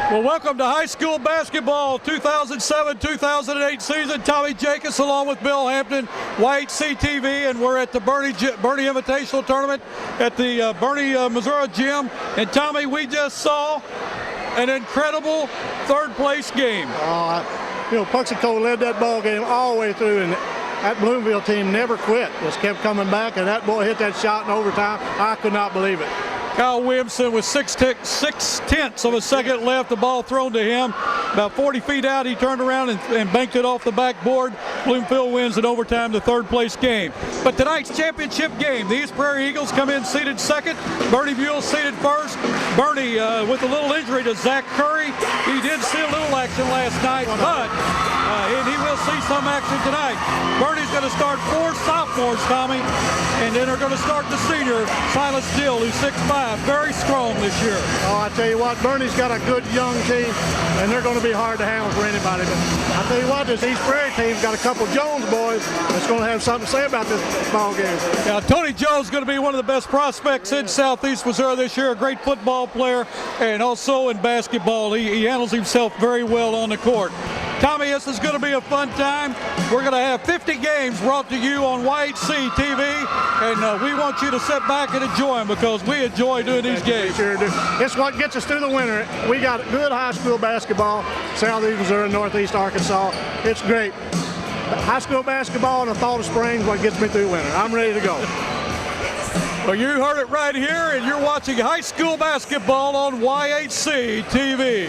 Well, welcome to high school basketball 2007-2008 season. Tommy Jacobs along with Bill Hampton, YHC-TV, and we're at the Bernie Invitational Tournament at the Bernie, Missouri gym. And Tommy, we just saw an incredible third-place game. Puxico led that ball game all the way through, and that Bloomville team never quit. Just kept coming back, and that boy hit that shot in overtime. I could not believe it. Kyle Williamson with 6/10 of a second left, the ball thrown to him. About 40 feet out, he turned around and banked it off the backboard. Bloomfield wins in overtime the third place game. But tonight's championship game, the East Prairie Eagles come in seated second. Bernie Buell seated first. Bernie with a little injury to Zach Curry. He did see a little action last night, but and he will see some action tonight. Bernie's going to start 4 sophomores, Tommy, and then they're going to start the senior, Silas Dill, who's 6'5", very strong this year. Oh, I tell you what, Bernie's got a good young team, and they're going to be hard to handle for anybody. But I tell you what, this East Prairie team's got a couple Jones boys that's going to have something to say about this ball game. Now, Tony Jones is going to be one of the best prospects in Southeast Missouri this year, a great football player, and also in basketball. He handles himself very well on the court. Tommy, this is going to be a fun time. We're going to have 50 games brought to you on YHC TV, and we want you to sit back and enjoy them because we enjoy doing these games. Sure do. It's what gets us through the winter. We got good high school basketball, Southeast Missouri, Northeast Arkansas. It's great. High school basketball in the thought of spring is what gets me through winter. I'm ready to go. Well, you heard it right here, and you're watching high school basketball on YHC TV.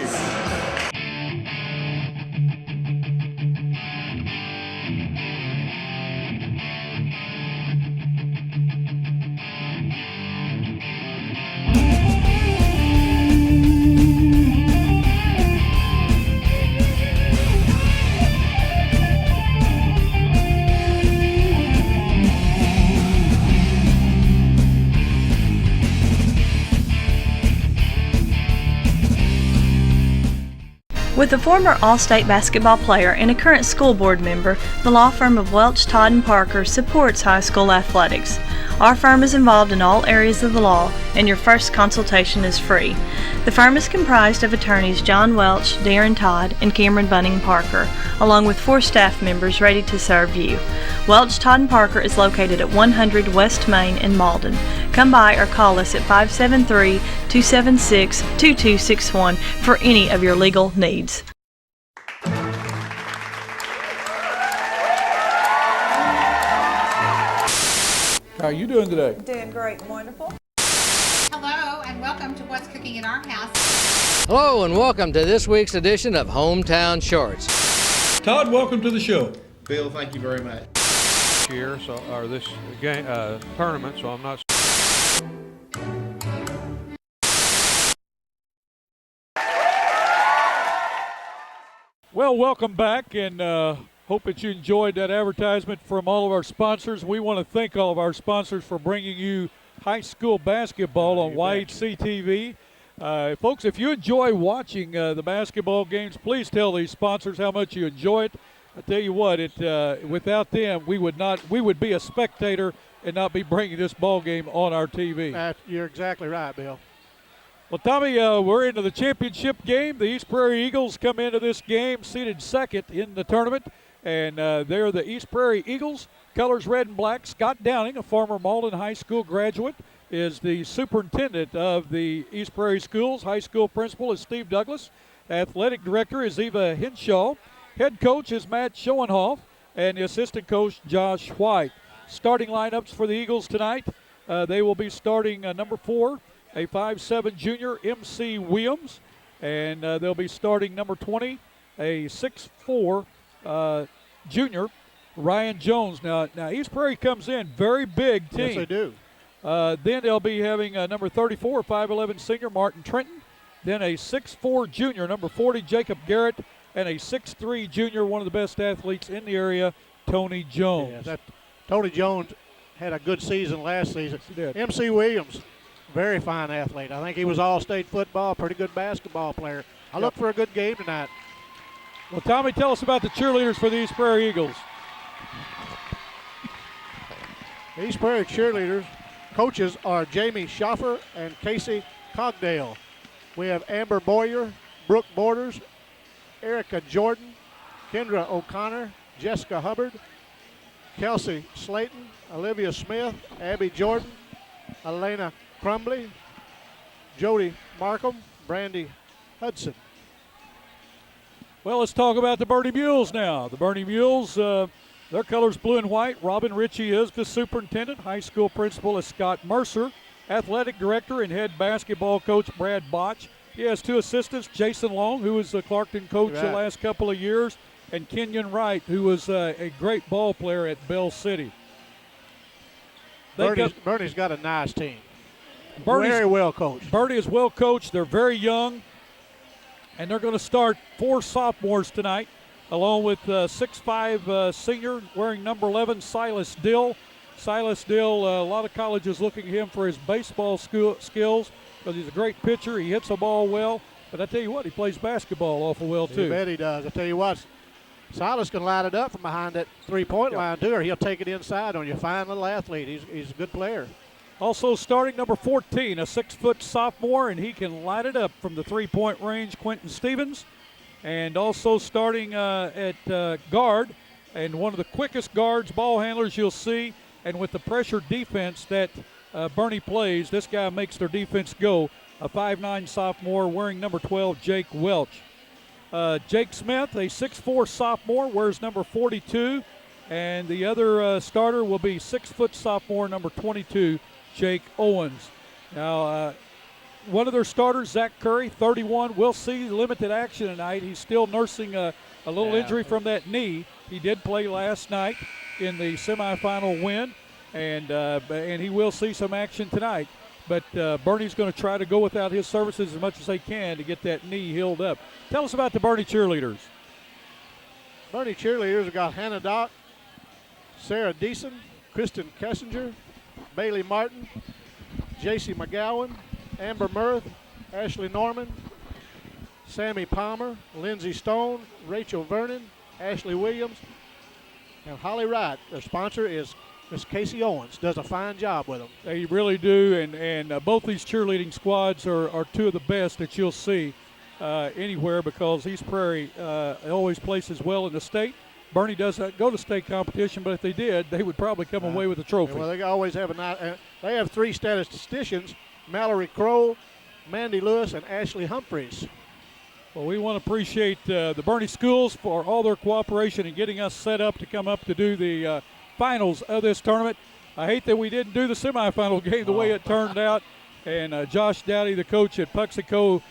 With a former All-State basketball player and a current school board member, the law firm of Welch, Todd & Parker supports high school athletics. Our firm is involved in all areas of the law, and your first consultation is free. The firm is comprised of attorneys John Welch, Darren Todd, and Cameron Bunning Parker, along with 4 staff members ready to serve you. Welch, Todd & Parker is located at 100 West Main in Malden. Come by or call us at 573-276-2261 for any of your legal needs. How are you doing today? Doing great, wonderful. Hello, and welcome to What's Cooking in Our House. Hello, and welcome to this week's edition of Hometown Shorts. Todd, welcome to the show. Bill, thank you very much. Year, or this game tournament, so I'm not. Well, welcome back, and hope that you enjoyed that advertisement from all of our sponsors. We want to thank all of our sponsors for bringing you high school basketball on YHC TV. Folks, if you enjoy watching the basketball games, please tell these sponsors how much you enjoy it. I tell you what, without them, we would be a spectator and not be bringing this ball game on our TV. You're exactly right, Bill. Well, Tommy, we're into the championship game. The East Prairie Eagles come into this game seated second in the tournament, and they're the East Prairie Eagles. Colors red and black. Scott Downing, a former Malden High School graduate, is the superintendent of the East Prairie Schools. High school principal is Steve Douglas. Athletic director is Eva Henshaw. Head coach is Matt Schoenhoff, and the assistant coach Josh White. Starting lineups for the Eagles tonight. They will be starting number 4, a 5'7" junior, MC Williams, and they'll be starting number 20, a 6'4" junior, Ryan Jones. Now East Prairie comes in, very big team. Yes, they do. Then they'll be having number 34, 5'11" senior, Martin Trenton. Then a 6'4" junior, number 40, Jacob Garrett, and a 6'3" junior, one of the best athletes in the area, Tony Jones. Yeah, Tony Jones had a good season last season. He did. MC Williams, very fine athlete. I think he was all-state football, pretty good basketball player. I look for a good game tonight. Well, Tommy, tell us about the cheerleaders for the East Prairie Eagles. East Prairie cheerleaders coaches are Jamie Schaffer and Casey Cogdale. We have Amber Boyer, Brooke Borders, Erica Jordan, Kendra O'Connor, Jessica Hubbard, Kelsey Slayton, Olivia Smith, Abby Jordan, Elena Crumbly, Jody Markham, Brandy Hudson. Well, let's talk about the Bernie Mules now. The Bernie Mules, their colors blue and white. Robin Ritchie is the superintendent. High school principal is Scott Mercer. Athletic director and head basketball coach Brad Botch. He has 2 assistants, Jason Long, who was the Clarkton coach the last couple of years, and Kenyon Wright, who was a great ball player at Bell City. Bernie's got a nice team. Bernie's very well coached. Bernie is well coached. They're very young, and they're going to start 4 sophomores tonight, along with 6'5" senior wearing number 11, Silas Dill. Silas Dill, a lot of colleges looking at him for his baseball skills because he's a great pitcher. He hits the ball well. But I tell you what, he plays basketball awful well, too. You bet he does. I tell you what, Silas can light it up from behind that three-point line, too, or he'll take it inside on you. Fine little athlete. He's a good player. Also starting number 14, a 6-foot sophomore, and he can light it up from the three-point range, Quentin Stevens. And also starting at guard, and one of the quickest guards, ball handlers you'll see, and with the pressure defense that Bernie plays, this guy makes their defense go. A 5'9" sophomore wearing number 12, Jake Welch. Jake Smith, a 6'4" sophomore, wears number 42. And the other starter will be 6-foot sophomore, number 22, Jake Owens. Now, one of their starters, Zach Curry, 31, will see limited action tonight. He's still nursing a little injury from that knee. He did play last night in the semifinal win, and he will see some action tonight. But Bernie's going to try to go without his services as much as they can to get that knee healed up. Tell us about the Bernie cheerleaders. Bernie cheerleaders have got Hannah Dock, Sarah Deason, Kristen Kessinger, Bailey Martin, J.C. McGowan, Amber Mirth, Ashley Norman, Sammy Palmer, Lindsey Stone, Rachel Vernon, Ashley Williams, and Holly Wright. Their sponsor is Miss Casey Owens. Does a fine job with them. They really do, and both these cheerleading squads are 2 of the best that you'll see anywhere, because East Prairie always places well in the state. Bernie doesn't go to state competition, but if they did, they would probably come away with a trophy. Well, they always have they have 3 statisticians: Mallory Crow, Mandy Lewis, and Ashley Humphreys. Well, we want to appreciate the Bernie schools for all their cooperation in getting us set up to come up to do the finals of this tournament. I hate that we didn't do the semifinal game the way it turned out. And Josh Dowdy, the coach at Puxico,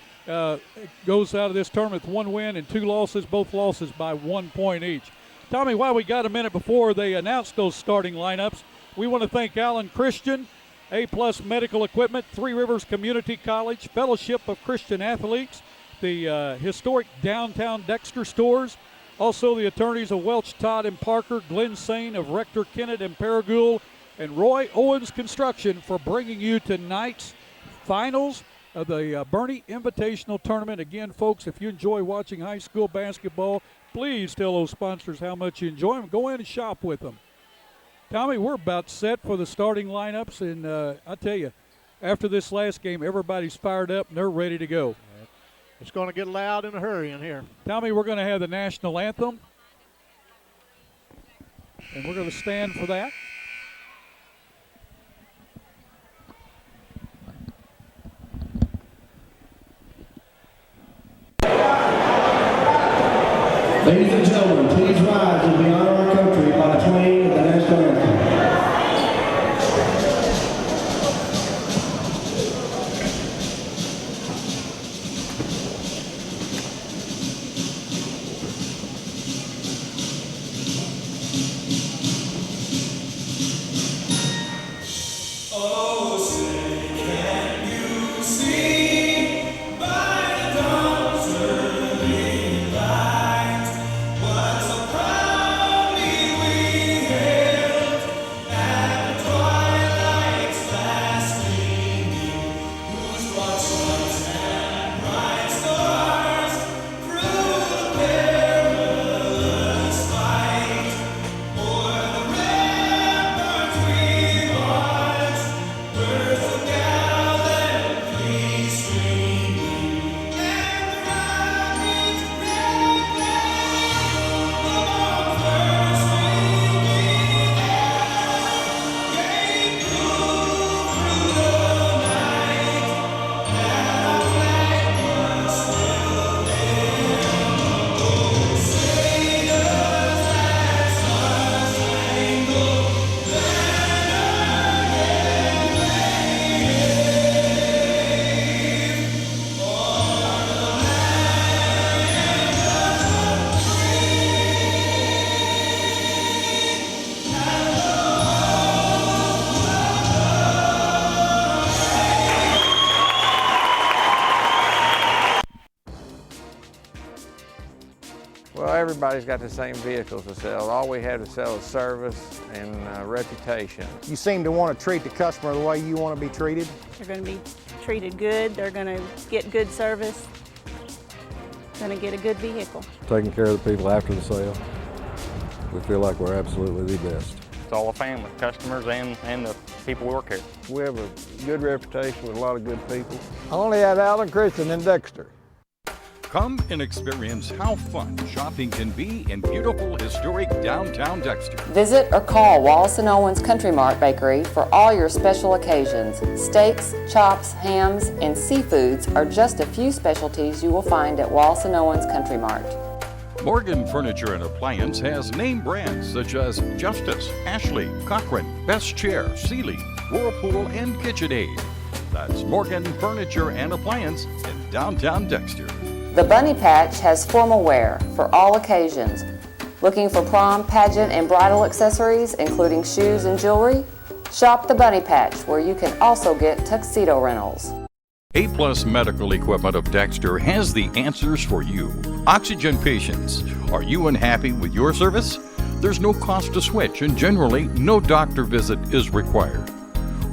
goes out of this tournament with 1 win and 2 losses, both losses by 1 point each. Tommy, while we got a minute before they announced those starting lineups, we want to thank Alan Christian, A-Plus Medical Equipment, Three Rivers Community College, Fellowship of Christian Athletes, the historic downtown Dexter stores, also the attorneys of Welch, Todd, and Parker, Glenn Sane of Rector, Kennett, and Paragould, and Roy Owens Construction for bringing you tonight's finals of the Bernie Invitational Tournament. Again, folks, if you enjoy watching high school basketball, please tell those sponsors how much you enjoy them. Go in and shop with them. Tommy, we're about set for the starting lineups, and I tell you, after this last game, everybody's fired up and they're ready to go. It's going to get loud in a hurry in here. Tommy, we're going to have the national anthem, and we're going to stand for that. Ladies and gentlemen, please rise as we honor our country by the playing of the national anthem. Well, everybody's got the same vehicles to sell. All we have to sell is service and reputation. You seem to want to treat the customer the way you want to be treated. They're going to be treated good. They're going to get good service. Going to get a good vehicle. Taking care of the people after the sale. We feel like we're absolutely the best. It's all a family, customers and the people who work here. We have a good reputation with a lot of good people. I only have Allen, Christian, and Dexter. Come and experience how fun shopping can be in beautiful, historic downtown Dexter. Visit or call Wallace & Owens Country Mart Bakery for all your special occasions. Steaks, chops, hams, and seafoods are just a few specialties you will find at Wallace & Owens Country Mart. Morgan Furniture and Appliance has name brands such as Justice, Ashley, Cochran, Best Chair, Sealy, Whirlpool, and KitchenAid. That's Morgan Furniture and Appliance in downtown Dexter. The Bunny Patch has formal wear for all occasions. Looking for prom, pageant, and bridal accessories, including shoes and jewelry? Shop the Bunny Patch, where you can also get tuxedo rentals. A-Plus Medical Equipment of Dexter has the answers for you. Oxygen patients, are you unhappy with your service? There's no cost to switch, and generally, no doctor visit is required.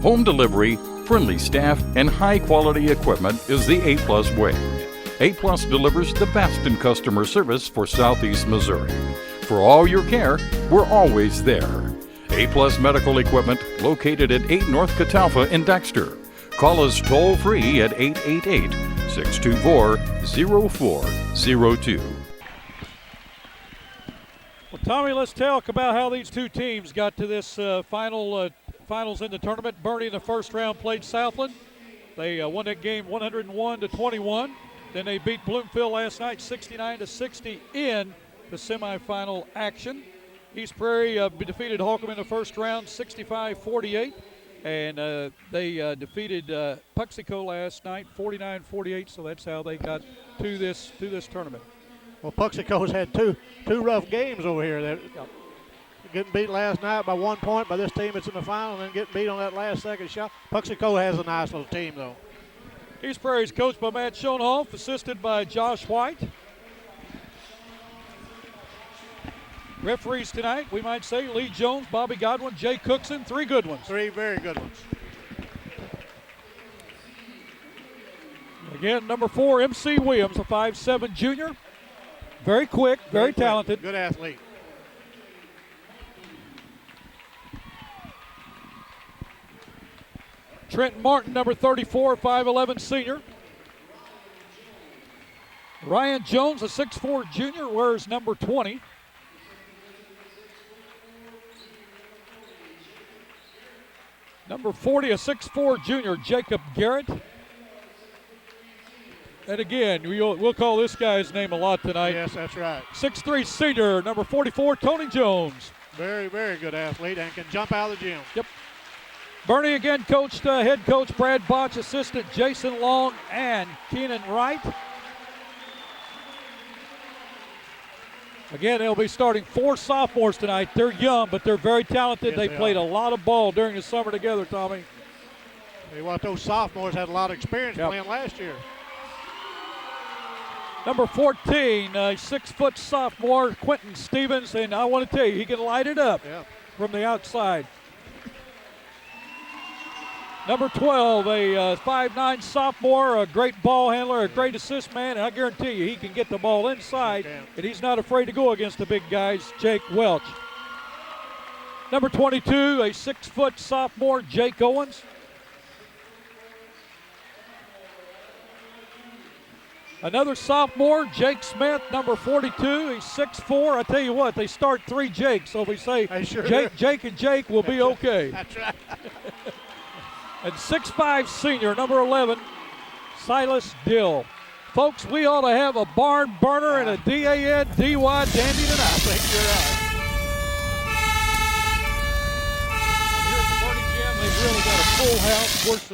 Home delivery, friendly staff, and high-quality equipment is the A-Plus way. A-Plus delivers the best in customer service for Southeast Missouri. For all your care, we're always there. A-Plus Medical Equipment, located at 8 North Catalpa in Dexter. Call us toll-free at 888-624-0402. Well, Tommy, let's talk about how these two teams got to this finals in the tournament. Bernie in the first round played Southland. They won that game 101-21. Then they beat Bloomfield last night 69-60 in the semifinal action. East Prairie defeated Holcomb in the first round 65-48. And they defeated Puxico last night 49-48, so that's how they got to this tournament. Well, Puxico's had two rough games over here. They're getting beat last night by 1 point by this team that's in the final, and then getting beat on that last second shot. Puxico has a nice little team, though. East Prairie is coached by Matt Schoenhoff, assisted by Josh White. Referees tonight, we might say, Lee Jones, Bobby Godwin, Jay Cookson, 3 good ones. 3 very good ones. Again, number 4, MC Williams, a 5'7" junior. Very quick, very talented. Good athlete. Trenton Martin, number 34, 5'11" senior. Ryan Jones, a 6'4" junior, wears number 20. Number 40, a 6'4" junior, Jacob Garrett. And again, we'll call this guy's name a lot tonight. Yes, that's right. 6'3" senior, number 44, Tony Jones. Very, very good athlete and can jump out of the gym. Yep. Bernie again coached head coach Brad Botch, assistant Jason Long and Keenan Wright. Again, they'll be starting 4 sophomores tonight. They're young, but they're very talented. Yes, they played a lot of ball during the summer together, Tommy. Hey, what those sophomores had a lot of experience playing last year. Number 14, a 6-foot sophomore, Quentin Stevens, and I want to tell you, he can light it up from the outside. Number 12, a 5'9" sophomore, a great ball handler, a great assist man, and I guarantee you he can get the ball inside, and he's not afraid to go against the big guys, Jake Welch. Number 22, a 6-foot sophomore, Jake Owens. Another sophomore, Jake Smith, number 42, he's 6'4". I tell you what, they start 3 Jakes, so we say Jake and Jake will be okay. That's right. And 6'5" senior, number 11, Silas Dill. Folks, we ought to have a barn burner and a D-A-N-D-Y dandy tonight. I think you're right. Here at the Bernie Gym, they've really got a full house. Of course,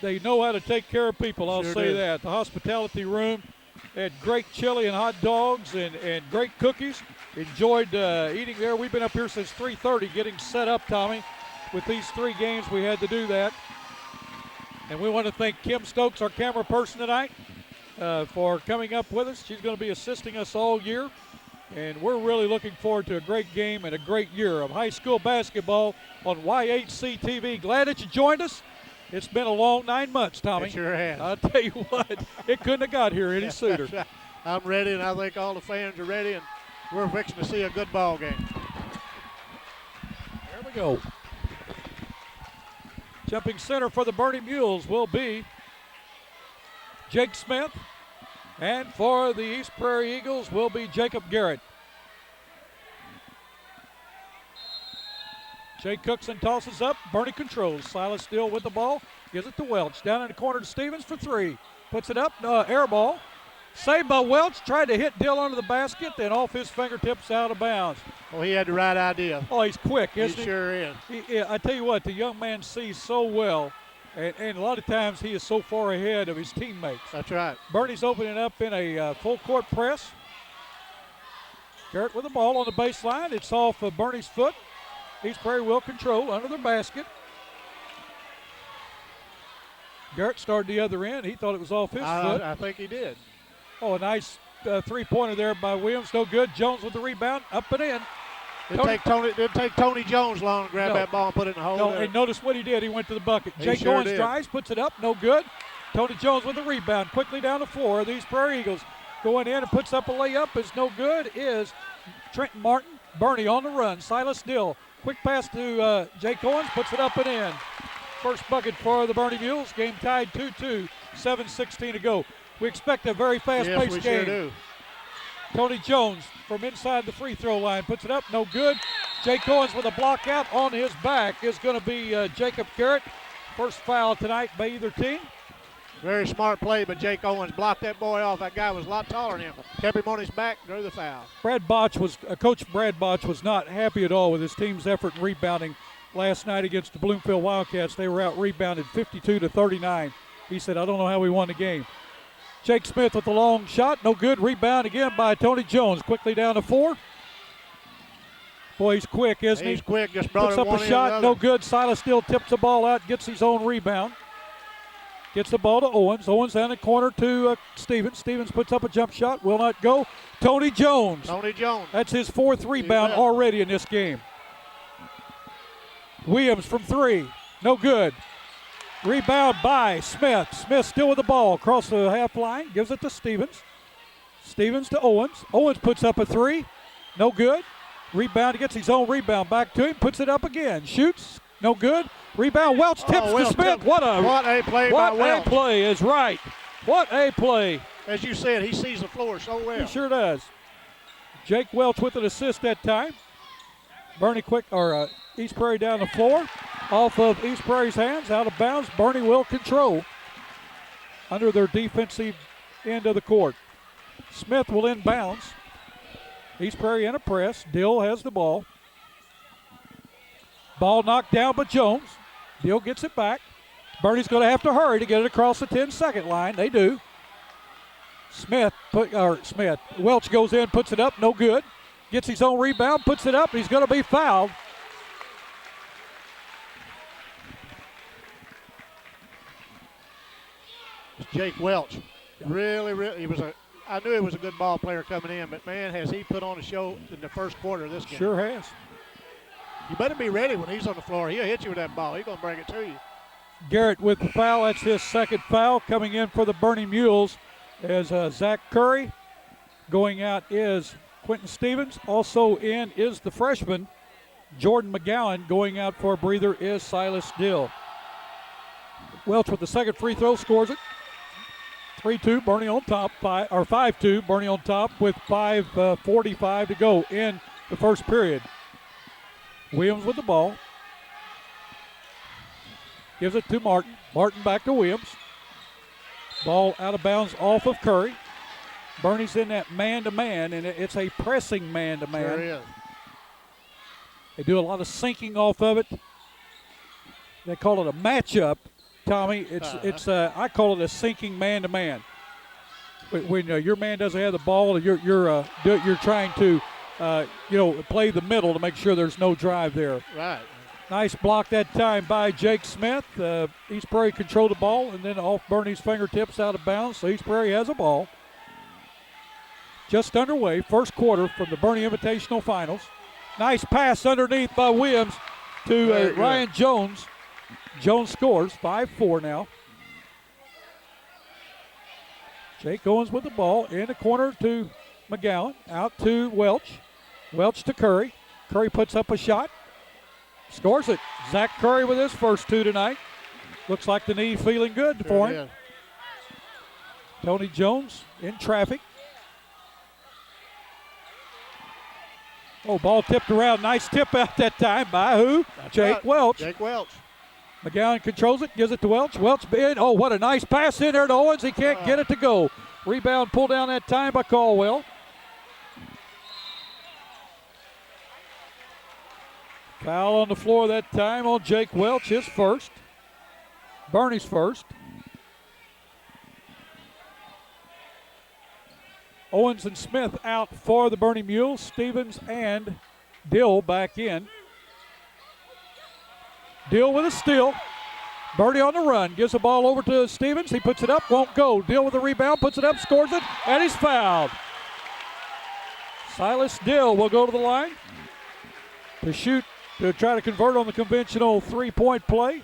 they know how to take care of people, I'll say that. The hospitality room had great chili and hot dogs and great cookies. Enjoyed eating there. We've been up here since 3:30 getting set up, Tommy. With these 3 games, we had to do that. And we want to thank Kim Stokes, our camera person tonight. for coming up with us. She's going to be assisting us all year. And we're really looking forward to a great game and a great year of high school basketball on YHC TV. Glad that you joined us. It's been a long 9 months, Tommy. It sure has. I'll tell you what, it couldn't have got here any sooner. Right. I'm ready, and I think all the fans are ready, and we're fixing to see a good ball game. There we go. Jumping center for the Bernie Mules will be Jake Smith. And for the East Prairie Eagles will be Jacob Garrett. Jake Cookson tosses up. Bernie controls. Silas Steele with the ball. Gives it to Welch. Down in the corner to Stevens for three. Puts it up. Air ball. Saved by Welch. Tried to hit Dill under the basket. Then off his fingertips out of bounds. Well, he had the right idea. Oh, he's quick, isn't he? He sure is. I tell you what, the young man sees so well. And a lot of times he is so far ahead of his teammates. That's right. Bernie's opening up in a full court press. Garrett with the ball on the baseline. It's off of Bernie's foot. East Prairie will control under the basket. Garrett started the other end. He thought it was off his foot. I think he did. Oh, a nice three-pointer there by Williams. No good. Jones with the rebound. Up and in. Didn't take Tony Jones long to grab that ball and put it in the hole. No, and notice what he did. He went to the bucket. He Jake sure Owens did. drives, puts it up, no good. Tony Jones with the rebound, quickly down the floor. These Prairie Eagles going in and puts up a layup. Is no good. Is Trenton Martin. Bernie on the run. Silas Dill. Quick pass to Jake Owens, puts it up and in. First bucket for the Bernie Mules. Game tied 2-2. 7:16 to go. We expect a very fast-paced yes, we game. Sure do. Tony Jones from inside the free throw line puts it up, no good. Jake Owens with a block out on his back is going to be Jacob Garrett. First foul tonight by either team. Very smart play, but Jake Owens blocked that boy off. That guy was a lot taller than him. Kept him on his back, drew the foul. Coach Brad Botch was not happy at all with his team's effort in rebounding last night against the Bloomfield Wildcats. They were out rebounded 52-39. He said, I don't know how we won the game. Jake Smith with the long shot, no good. Rebound again by Tony Jones. Quickly down to four. Boy, he's quick, isn't he? He's quick, just brought Puts it up one a in shot, the no other. good. Silas Steele tips the ball out, gets his own rebound. Gets the ball to Owens. Owens down the corner to Stevens. Stevens puts up a jump shot, will not go. Tony Jones. Tony Jones. That's his fourth rebound already in this game. Williams from three, no good. Rebound by Smith. Smith still with the ball across the half line. Gives it to Stevens. Stevens to Owens. Owens puts up a three. No good. Rebound. He gets his own rebound back to him. Puts it up again. Shoots. No good. Rebound. Welch tips to Smith. What a play by Welch. What a play is right. What a play. As you said, he sees the floor so well. He sure does. Jake Welch with an assist that time. Bernie East Prairie down the floor. Off of East Prairie's hands, out of bounds. Bernie will control under their defensive end of the court. Smith will inbounds. East Prairie in a press. Dill has the ball. Ball knocked down by Jones. Dill gets it back. Bernie's going to have to hurry to get it across the 10-second line. They do. Welch goes in, puts it up, no good. Gets his own rebound, puts it up, and he's going to be fouled. Jake Welch, really, I knew he was a good ball player coming in, but man, has he put on a show in the first quarter of this game. Sure has. You better be ready when he's on the floor. He'll hit you with that ball. He's going to bring it to you. Garrett with the foul. That's his second foul. Coming in for the Bernie Mules is Zach Curry. Going out is Quentin Stevens. Also in is the freshman, Jordan McGowan. Going out for a breather is Silas Dill. Welch with the second free throw scores it. 3-2, Bernie on top, 5-2, Bernie on top with 5:45 to go in the first period. Williams with the ball. Gives it to Martin. Martin back to Williams. Ball out of bounds off of Curry. Bernie's in that man-to-man, and it's a pressing man-to-man. Sure is. They do a lot of sinking off of it. They call it a matchup. Tommy, I call it a sinking man-to-man. When your man doesn't have the ball, you're trying to, play the middle to make sure there's no drive there. Right. Nice block that time by Jake Smith. East Prairie controlled the ball and then off Bernie's fingertips out of bounds. So East Prairie has a ball. Just underway, first quarter from the Bernie Invitational Finals. Nice pass underneath by Williams to Ryan Jones. Jones scores, 5-4 now. Jake Owens with the ball in the corner to McGowan. Out to Welch. Welch to Curry. Curry puts up a shot. Scores it. Zach Curry with his first 2 tonight. Looks like the knee feeling good for him. Tony Jones in traffic. Oh, ball tipped around. Nice tip out that time by who? Jake Welch. Jake Welch. McGowan controls it, gives it to Welch. Welch in. Oh, what a nice pass in there to Owens. He can't get it to go. Rebound pulled down that time by Caldwell. Foul on the floor that time on Jake Welch, his first. Bernie's first. Owens and Smith out for the Bernie Mules. Stevens and Dill back in. Dill with a steal. Bernie on the run. Gives the ball over to Stevens. He puts it up, won't go. Dill with the rebound, puts it up, scores it, and he's fouled. Silas Dill will go to the line to shoot, to try to convert on the conventional three-point play.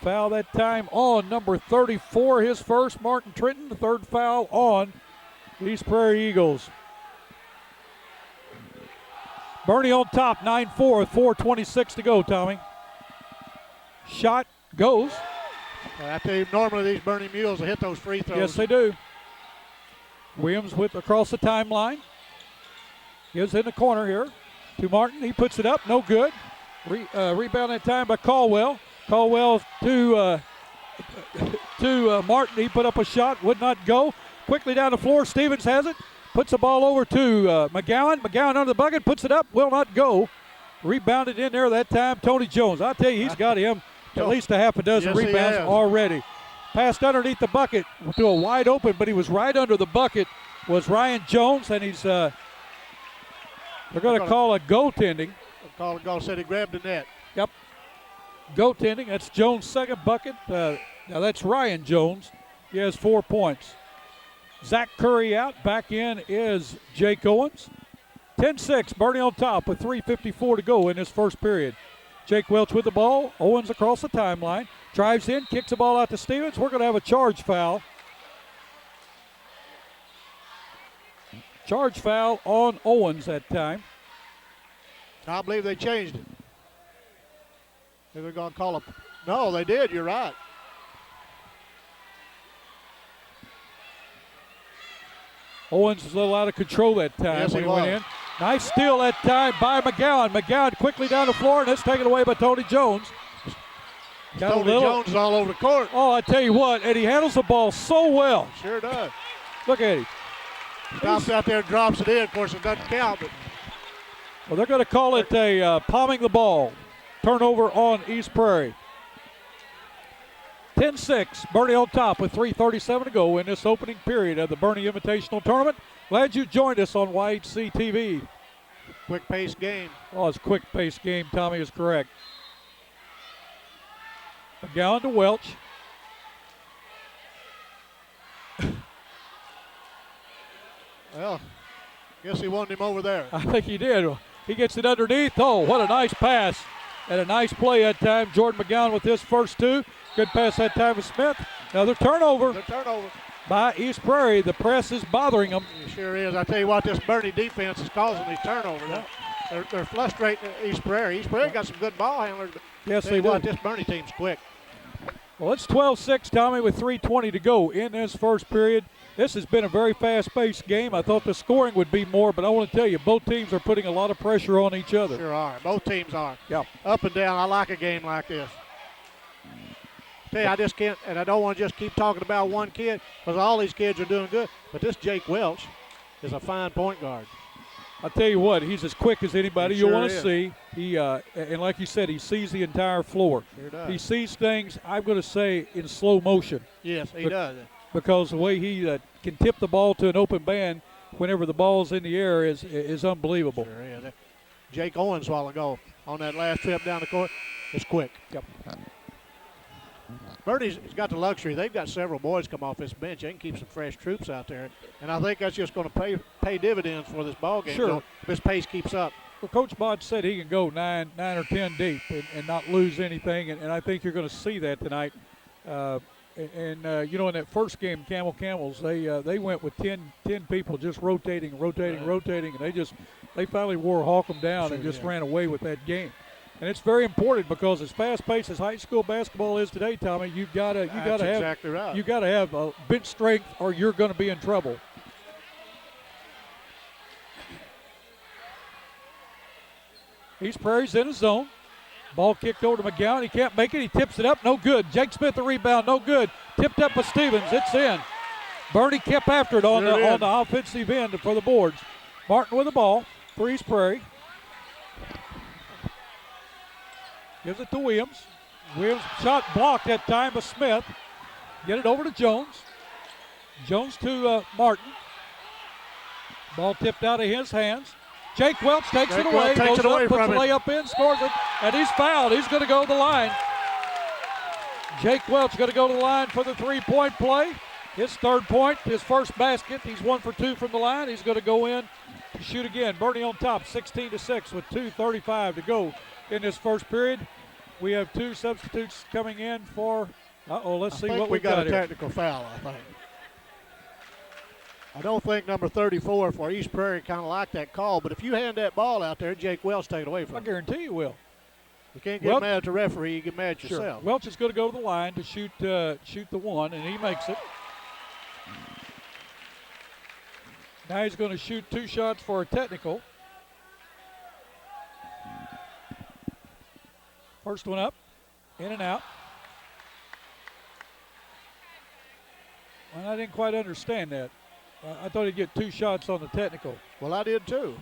Foul that time on number 34, his first, Martin Trenton. The third foul on the East Prairie Eagles. Bernie on top, 9-4 with 4:26 to go, Tommy. Shot goes. I tell you, normally these Bernie Mules will hit those free throws. Yes, they do. Williams with across the timeline. Gives in the corner here to Martin. He puts it up, no good. Rebound that time by Caldwell. Caldwell to Martin. He put up a shot, would not go. Quickly down the floor, Stevens has it. Puts the ball over to McGowan. McGowan under the bucket, puts it up, will not go. Rebounded in there that time, Tony Jones. I'll tell you, he's got him at least a half a dozen rebounds already. Passed underneath the bucket to a wide open, but he was right under the bucket, was Ryan Jones, and he's they're going to call a goaltending. Call said he grabbed the net. Yep. Goaltending. That's Jones' second bucket. Now that's Ryan Jones. He has 4 points. Zach Curry out. Back in is Jake Owens. 10-6. Bernie on top with 3:54 to go in this first period. Jake Welch with the ball. Owens across the timeline. Drives in. Kicks the ball out to Stevens. We're going to have a charge foul. Charge foul on Owens that time. I believe they changed it. They were going to call it. No, they did. You're right. Owens was a little out of control that time when he went in. Nice steal that time by McGowan. McGowan quickly down the floor, and it's taken away by Tony Jones. Tony Jones is all over the court. Oh, I tell you what, and he handles the ball so well. Sure does. Look at him. Stops out there and drops it in. Of course, it doesn't count. But well, they're going to call it a palming the ball. Turnover on East Prairie. 10-6, Bernie on top with 3:37 to go in this opening period of the Bernie Invitational Tournament. Glad you joined us on YHC TV. Quick-paced game. Oh, it's a quick-paced game. Tommy is correct. McGowan to Welch. Well, guess he wanted him over there. I think he did. He gets it underneath. Oh, what a nice pass. And a nice play that time. Jordan McGowan with his first 2. Good pass that time with Smith. Another turnover. By East Prairie. The press is bothering them. It sure is. I tell you what, this Bernie defense is causing these turnovers. Yeah. They're frustrating East Prairie. East Prairie got some good ball handlers. But yes, they do. This Bernie team's quick. Well, it's 12-6, Tommy, with 3:20 to go in this first period. This has been a very fast-paced game. I thought the scoring would be more, but I want to tell you, both teams are putting a lot of pressure on each other. Sure are. Both teams are. Yeah. Up and down. I like a game like this. Tell you, I just can't, and I don't want to just keep talking about one kid because all these kids are doing good. But this Jake Welch is a fine point guard. I'll tell you what, he's as quick as anybody Sure you want to is. see. He and like you said, he sees the entire floor. Sure does. He sees things, I'm going to say, in slow motion. Yes, he does. Because the way he can tip the ball to an open man whenever the ball's in the air is unbelievable. Sure is. Jake Owens a while ago on that last trip down the court. It's quick. Yep. Bernie's got the luxury. They've got several boys come off this bench. They can keep some fresh troops out there. And I think that's just going to pay dividends for this ball game. Sure. If this pace keeps up. Well, Coach Bott said he can go 9 or 10 deep and not lose anything, and I think you're going to see that tonight. In that first game, Camels, they went with 10 people just rotating, and they finally wore Holcomb down and just ran away with that game. And it's very important because as fast-paced as high school basketball is today, Tommy, you gotta have bench strength, or you're going to be in trouble. East Prairie's in his zone. Ball kicked over to McGowan. He can't make it. He tips it up. No good. Jake Smith, the rebound. No good. Tipped up by Stevens. It's in. Bernie kept after it on the offensive end for the boards. Martin with the ball for East Prairie. Gives it to Williams. Williams shot blocked that time by Smith. Get it over to Jones. Jones to Martin. Ball tipped out of his hands. Jake Welch takes it away. Goes up, puts the layup in, scores it, and he's fouled. He's going to go to the line. Jake Welch going to go to the line for the three-point play. His third point, his first basket. He's 1 for 2 from the line. He's going to go in to shoot again. Bernie on top, 16-6 with 2:35 to go in this first period. We have 2 substitutes coming in for. Let's see what we got a here. Technical foul, I think. I don't think number 34 for East Prairie kind of liked that call, but if you hand that ball out there, Jake Welch take it away from you. I guarantee you will. You can't get mad at the referee, you get mad at yourself. Sure. Welch is going to go to the line to shoot the one, and he makes it. Now he's going to shoot 2 shots for a technical. First one up, in and out. Well, I didn't quite understand that. I thought he'd get 2 shots on the technical. Well, I did too.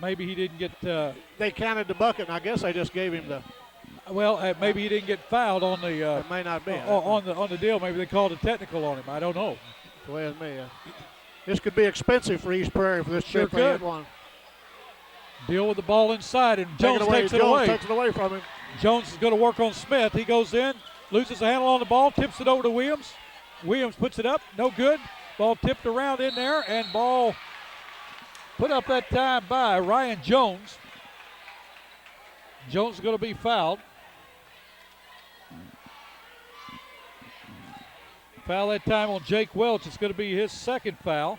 Maybe he didn't get. They counted the bucket, and I guess they just gave him the. Well, maybe he didn't get fouled on the. It may not be on the deal. Maybe they called a technical on him. I don't know. The way it's me. This could be expensive for East Prairie for this sure trip. They one. Deal with the ball inside, and Jones takes it away. Takes it away from him. Jones is going to work on Smith. He goes in, loses the handle on the ball, tips it over to Williams. Williams puts it up, no good. Ball tipped around in there, and ball put up that time by Ryan Jones. Jones is going to be fouled. Foul that time on Jake Welch. It's going to be his second foul.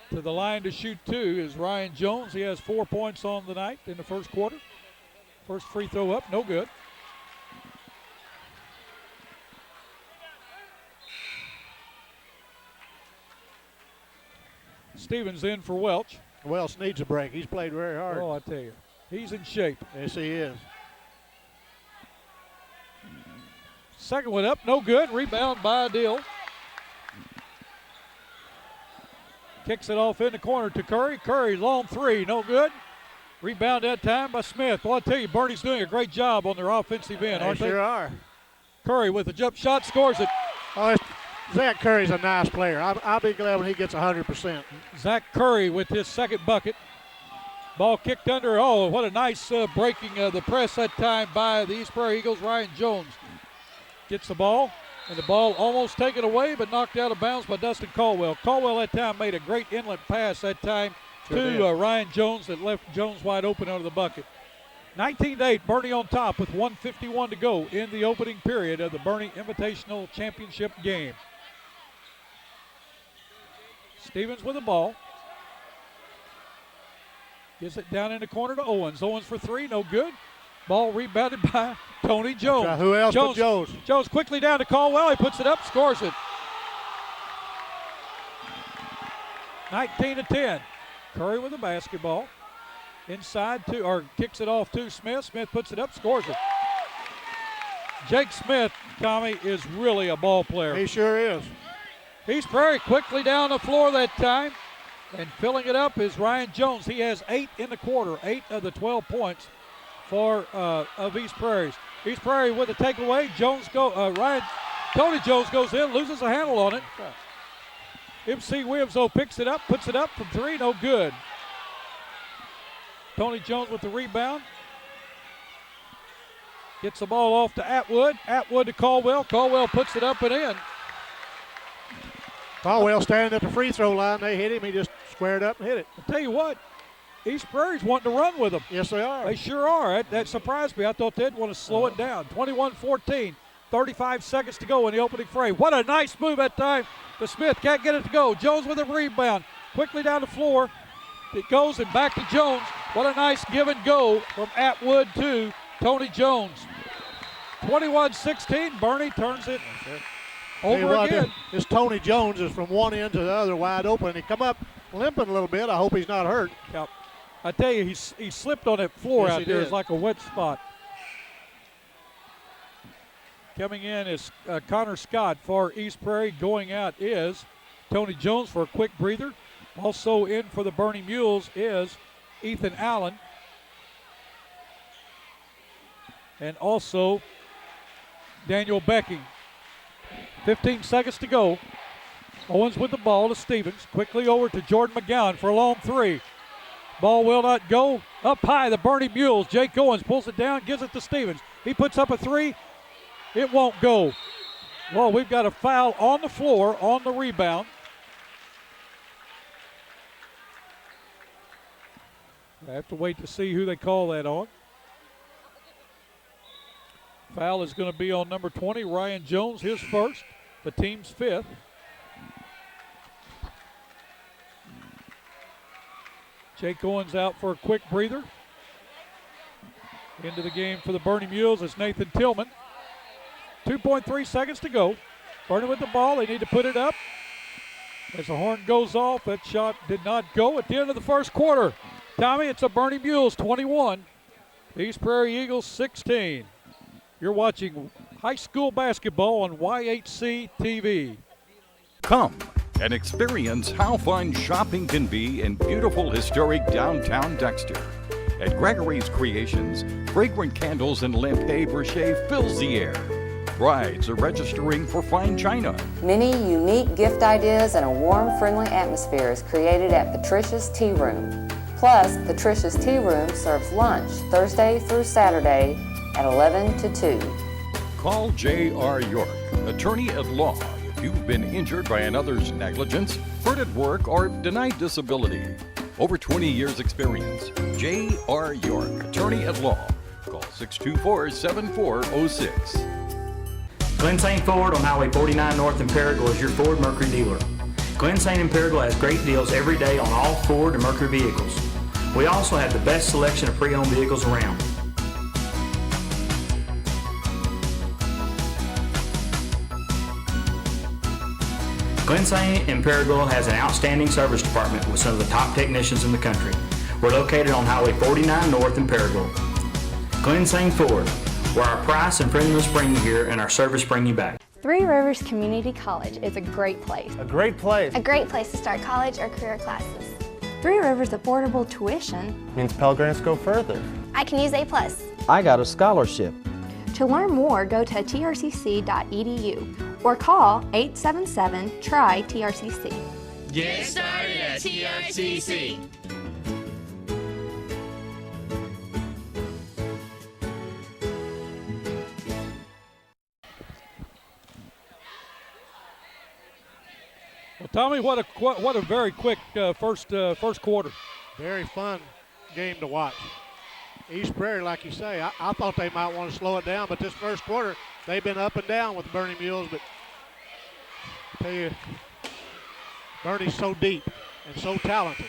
To the line to shoot 2 is Ryan Jones. He has 4 points on the night in the first quarter. First free throw up, no good. Stevens in for Welch. Welch needs a break. He's played very hard. Oh, I tell you. He's in shape. Yes, he is. Second one up, no good. Rebound by Dill. Kicks it off in the corner to Curry. Curry, long 3, no good. Rebound that time by Smith. Well, I tell you, Bernie's doing a great job on their offensive end, aren't they? They sure are. Curry with the jump shot, scores it. Oh, Zach Curry's a nice player. I'll be glad when he gets 100%. Zach Curry with his second bucket. Ball kicked under. Oh, what a nice breaking of the press that time by the East Prairie Eagles. Ryan Jones gets the ball, and the ball almost taken away, but knocked out of bounds by Dustin Caldwell. Caldwell that time made a great inlet pass that time to Ryan Jones that left Jones wide open under the bucket. 19-8, Bernie on top with 1:51 to go in the opening period of the Bernie Invitational Championship game. Stevens with the ball. Gives it down in the corner to Owens. Owens for 3, no good. Ball rebounded by Tony Jones. Who else but Jones? Jones quickly down to Caldwell. He puts it up, scores it. 19-10. Curry with the basketball. Inside kicks it off to Smith. Smith puts it up, scores it. Jake Smith, Tommy, is really a ball player. He sure is. East Prairie quickly down the floor that time. And filling it up is Ryan Jones. He has 8 in the quarter, 8 of the 12 points for of East Prairie's. East Prairie with a takeaway. Tony Jones goes in, loses a handle on it. MC Williams though picks it up, puts it up from 3, no good. Tony Jones with the rebound. Gets the ball off to Atwood. Atwood to Caldwell. Caldwell puts it up and in. Caldwell standing at the free throw line. They hit him. He just squared up and hit it. I'll tell you what, East Prairie's wanting to run with them. Yes, they are. They sure are. That surprised me. I thought they'd want to slow it down. 21-14. 35 seconds to go in the opening frame. What a nice move that time. The Smith can't get it to go. Jones with a rebound. Quickly down the floor. It goes and back to Jones. What a nice give and go from Atwood to Tony Jones. 21-16. Bernie turns it over again. This Tony Jones is from one end to the other wide open. He come up limping a little bit. I hope he's not hurt. Yep. I tell you, he slipped on that floor out there. It's like a wet spot. Coming in is Connor Scott for East Prairie. Going out is Tony Jones for a quick breather. Also in for the Bernie Mules is Ethan Allen. And also Daniel Becking. 15 seconds to go. Owens with the ball to Stevens. Quickly over to Jordan McGowan for a long three. Ball will not go. Up high, the Bernie Mules. Jake Owens pulls it down, gives it to Stevens. He puts up a three. It won't go. Well, we've got a foul on the floor on the rebound. I have to wait to see who they call that on. Foul is going to be on number 20, Ryan Jones, his first, the team's fifth. Jake Owens out for a quick breather. Into the game for the Bernie Mules is Nathan Tillman. 2.3 seconds to go. Bernie with the ball. They need to put it up. As the horn goes off, that shot did not go at the end of the first quarter. Tommy, it's a Bernie Mules 21. The East Prairie Eagles 16. You're watching high school basketball on YHC TV. Come and experience how fun shopping can be in beautiful historic downtown Dexter. At Gregory's Creations, fragrant candles and lampe brochet fills the air. Brides are registering for fine china. Many unique gift ideas and a warm, friendly atmosphere is created at Patricia's Tea Room. Plus, Patricia's Tea Room serves lunch Thursday through Saturday at 11 to 2. Call J.R. York, attorney at law, if you've been injured by another's negligence, hurt at work, or denied disability. Over 20 years experience. J.R. York, attorney at law. Call 624-7406. Glenn St. Ford on Highway 49 North in Paragould is your Ford Mercury dealer. Glenn St. in Paragould has great deals every day on all Ford and Mercury vehicles. We also have the best selection of pre-owned vehicles around. Glenn St. in Paragould has an outstanding service department with some of the top technicians in the country. We're located on Highway 49 North in Paragould. Glenn St. Ford, where our price and friendliness bring you here and our service bring you back. Three Rivers Community College is a great place. A great place. A great place to start college or career classes. Three Rivers affordable tuition Means Pell Grants go further. I can use A+. I got a scholarship. To learn more, go to trcc.edu or call 877-TRY-TRCC. Get started at TRCC. Well, Tommy, what a very quick first quarter. Very fun game to watch. East Prairie, like you say, I thought they might want to slow it down, but this first quarter, they've been up and down with the Bernie Mules, but I tell you, Bernie's so deep and so talented.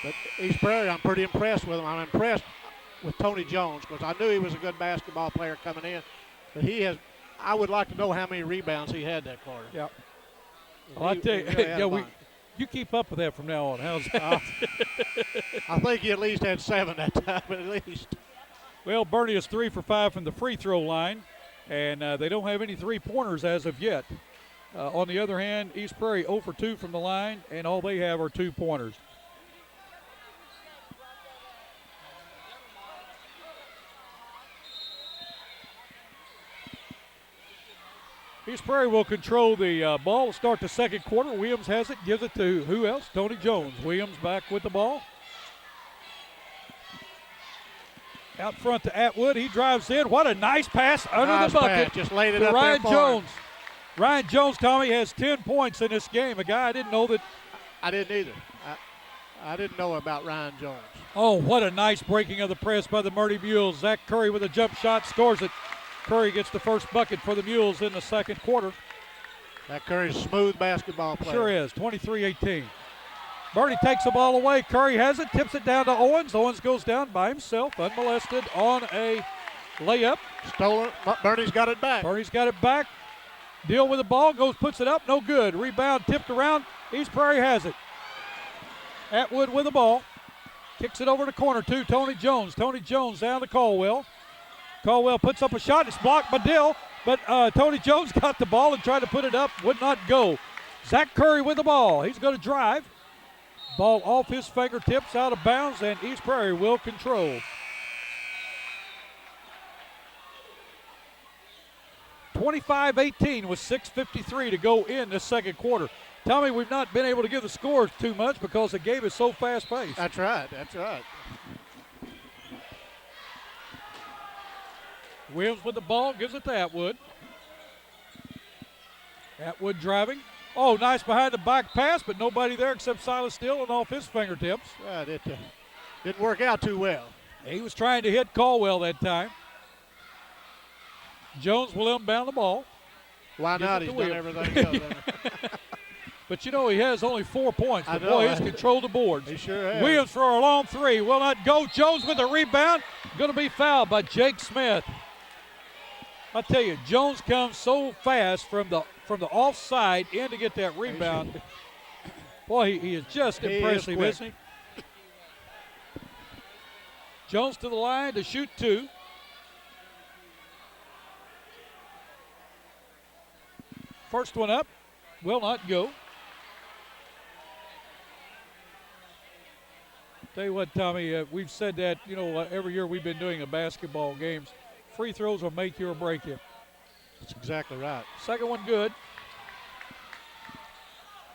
But East Prairie, I'm pretty impressed with him. I'm impressed with Tony Jones because I knew he was a good basketball player coming in, but I would like to know how many rebounds he had that quarter. Yep. Well, I tell you, you keep up with that from now on. How's that? I think he at least had 7 that time, at least. Well, Bernie is 3 for 5 from the free throw line, and they don't have any three-pointers as of yet. On the other hand, East Prairie 0 for 2 from the line, and all they have are 2-pointers. East Prairie will control the ball to start the second quarter. Williams has it, gives it to who else? Tony Jones. Williams back with the ball. Out front to Atwood. He drives in. What a nice pass under the bucket. Just laid it to up Ryan there Jones. Ryan Jones, Tommy, has 10 points in this game. A guy I didn't know that. I didn't either. I didn't know about Ryan Jones. Oh, what a nice breaking of the press by the Murray Mules. Zach Curry with a jump shot scores it. Curry gets the first bucket for the Mules in the second quarter. That Curry's a smooth basketball player. Sure is, 23-18. Bernie takes the ball away. Curry has it, tips it down to Owens. Owens goes down by himself, unmolested on a layup. Stolen. Bernie's got it back. Bernie's got it back. Deal with the ball, goes, puts it up, no good. Rebound tipped around. East Prairie has it. Atwood with the ball. Kicks it over the corner to Tony Jones. Tony Jones down to Caldwell. Caldwell puts up a shot. It's blocked by Dill, but Tony Jones got the ball and tried to put it up. Would not go. Zach Curry with the ball. He's going to drive. Ball off his fingertips, out of bounds, and East Prairie will control. 25-18 with 6:53 to go in the second quarter. Tommy, we've not been able to give the scores too much because the game is so fast-paced. That's right. That's right. Williams with the ball, gives it to Atwood. Atwood driving. Oh, nice behind the back pass, but nobody there except Silas Steele and off his fingertips. Right, it didn't work out too well. He was trying to hit Caldwell that time. Jones will inbound the ball. Why not? He's done everything else. But, you know, he has only 4 points. But, boy, he's controlled the boards. He sure has. Williams for a long three. Will not go. Jones with the rebound. Going to be fouled by Jake Smith. I tell you, Jones comes so fast from the offside in to get that rebound. Boy, he is just impressive, isn't he? Jones to the line to shoot two. First one up, will not go. Tell you what, Tommy, we've said that, you know, every year we've been doing the basketball games. Free throws will make you or break you. That's exactly right. Second one good.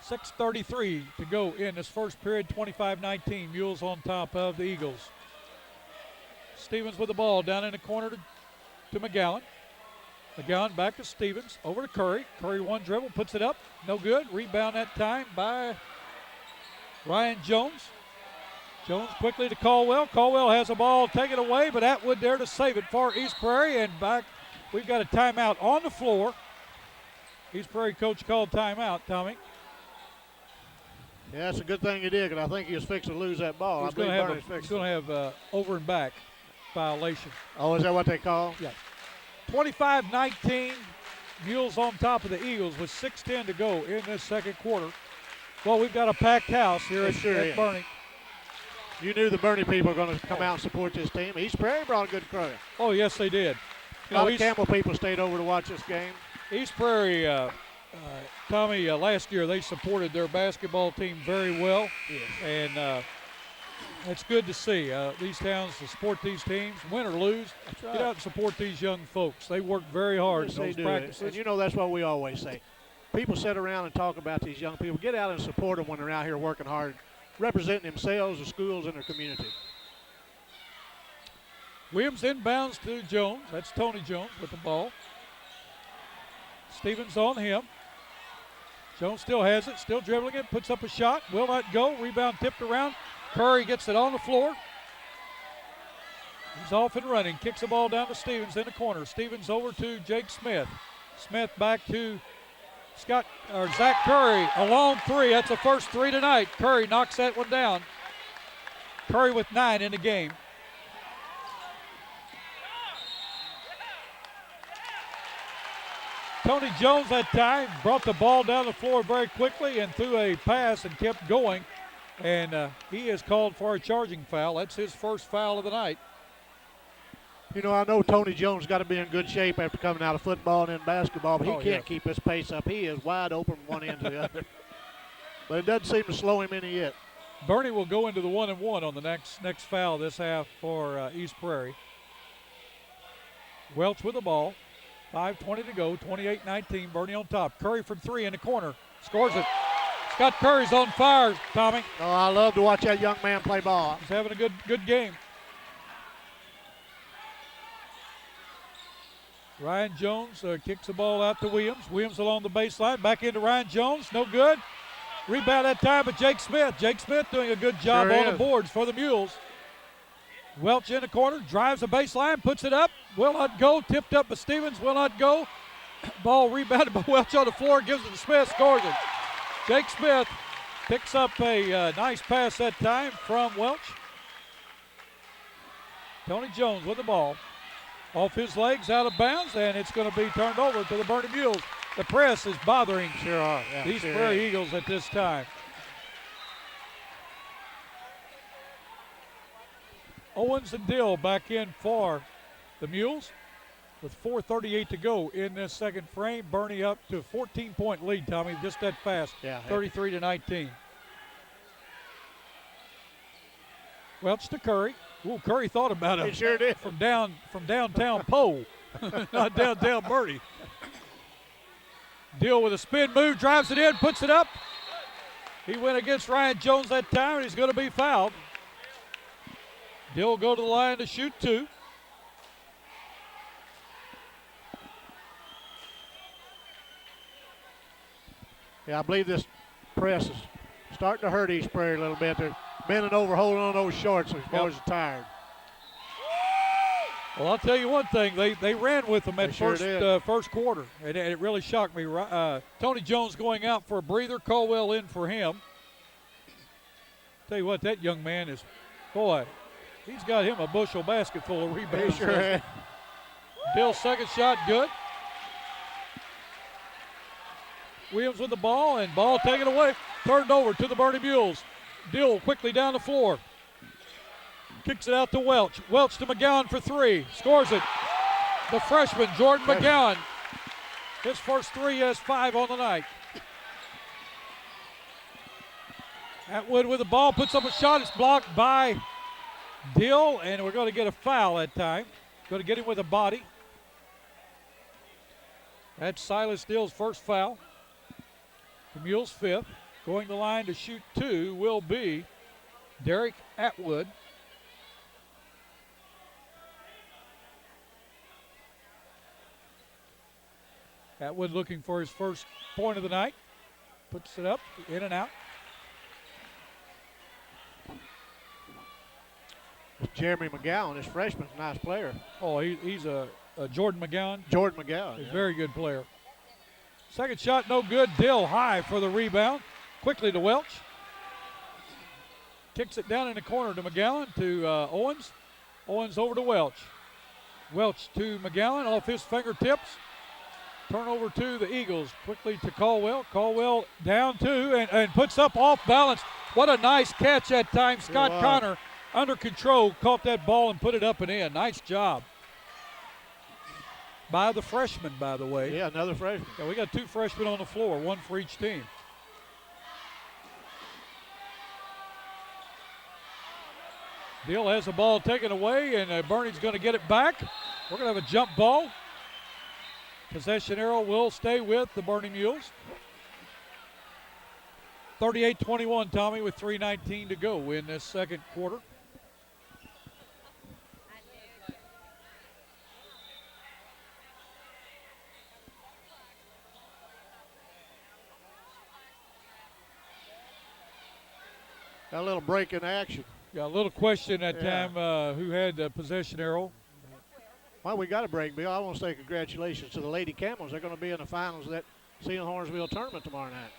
6:33 to go in this first period, 25-19. Mules on top of the Eagles. Stevens with the ball down in the corner to McGowan. McGowan back to Stevens, over to Curry. Curry one dribble, puts it up, no good. Rebound that time by Ryan Jones. Jones quickly to Caldwell. Caldwell has the ball taken away, but Atwood there to save it for East Prairie. And back, we've got a timeout on the floor. East Prairie coach called timeout, Tommy. Yeah, that's a good thing he did, because I think he was fixing to lose that ball. He's going to have over and back violation. Oh, is that what they call? Yeah. 25-19, Mules on top of the Eagles with 6:10 to go in this second quarter. Well, we've got a packed house here at Bernie. You knew the Bernie people were going to come out and support this team. East Prairie brought a good crowd. Oh, yes, they did. A lot of Campbell people stayed over to watch this game. East Prairie, Tommy, last year they supported their basketball team very well. Yes. And it's good to see these towns to support these teams, win or lose. That's right. Get out and support these young folks. They work very hard in those practices. And you know that's what we always say. People sit around and talk about these young people. Get out and support them when they're out here working hard, representing themselves, the schools, and their community. Williams inbounds to Jones. That's Tony Jones with the ball. Stevens on him. Jones still has it, still dribbling it, puts up a shot, will not go. Rebound tipped around. Curry gets it on the floor. He's off and running, kicks the ball down to Stevens in the corner. Stevens over to Jake Smith. Smith back to Zach Curry. A long three, that's the first three tonight. Curry knocks that one down. Curry with 9 in the game. Tony Jones that time brought the ball down the floor very quickly and threw a pass and kept going. And he is called for a charging foul. That's his first foul of the night. You know, I know Tony Jones got to be in good shape after coming out of football and in basketball, but he can't keep his pace up. He is wide open from one end to the other. But it doesn't seem to slow him any yet. Bernie will go into the 1-and-1 on the next foul this half for East Prairie. Welch with the ball. 5:20 to go, 28-19, Bernie on top. Curry from 3 in the corner, scores it. Scott Curry's on fire, Tommy. Oh, I love to watch that young man play ball. He's having a good game. Ryan Jones kicks the ball out to Williams. Williams along the baseline, back into Ryan Jones, no good. Rebound that time by Jake Smith. Jake Smith doing a good job Sure on is. the boards for the Mules. Welch in the corner, drives the baseline, puts it up, will not go. Tipped up by Stevens, will not go. Ball rebounded by Welch on the floor, gives it to Smith, scores it. Jake Smith picks up a nice pass that time from Welch. Tony Jones with the ball. Off his legs, out of bounds, and it's going to be turned over to the Bernie Mules. The press is bothering these Prairie Eagles at this time. Owens and Dill back in for the Mules with 4:38 to go in this second frame. Bernie up to a 14-point lead, Tommy, just that fast, 33-19. Welch to Curry. Ooh, Curry thought about it. He sure did. From downtown Poe, not downtown Bernie. Dill with a spin move, drives it in, puts it up. He went against Ryan Jones that time, and he's going to be fouled. Dill will go to the line to shoot two. Yeah, I believe this press is starting to hurt East Prairie a little bit. They're bending over, holding on those shorts, so these boys are tired. Well, I'll tell you one thing. They ran with them at first quarter, and it really shocked me. Tony Jones going out for a breather. Caldwell in for him. Tell you what, that young man is, boy, he's got him a bushel basket full of rebounds. He sure has. Dill's second shot, good. Williams with the ball, and ball taken away. Turned over to the Bernie Mules. Dill quickly down the floor. Kicks it out to Welch. Welch to McGowan for three. Scores it. The freshman, Jordan McGowan. His first three, has 5 on the night. Atwood with the ball, puts up a shot. It's blocked by Dill, and we're going to get a foul that time. Going to get him with a body. That's Silas Dill's first foul. The Mules' fifth. Going the line to shoot two will be Derek Atwood. Atwood looking for his first point of the night. Puts it up, in and out. Jeremy McGowan, this freshman's a nice player. Oh, he's a Jordan McGowan. Jordan McGowan. He's a very good player. Second shot, no good. Dill high for the rebound. Quickly to Welch. Kicks it down in the corner to McGowan, to Owens. Owens over to Welch. Welch to McGowan off his fingertips. Turnover to the Eagles. Quickly to Caldwell. Caldwell down two and puts up off balance. What a nice catch that time. Scott Connor under control caught that ball and put it up and in. Nice job. By the freshman, by the way. Yeah, another freshman. Yeah, we got 2 freshmen on the floor, 1 for each team. Dill has the ball taken away, and Bernie's going to get it back. We're going to have a jump ball. Possession arrow will stay with the Bernie Mules. 38-21, Tommy, with 3:19 to go in this second quarter. Got a little break in action. Got a little question that time who had the possession arrow. Well, we got a break, Bill. I want to say congratulations to the Lady Camels. They're going to be in the finals of that Seton Hornsville tournament tomorrow night.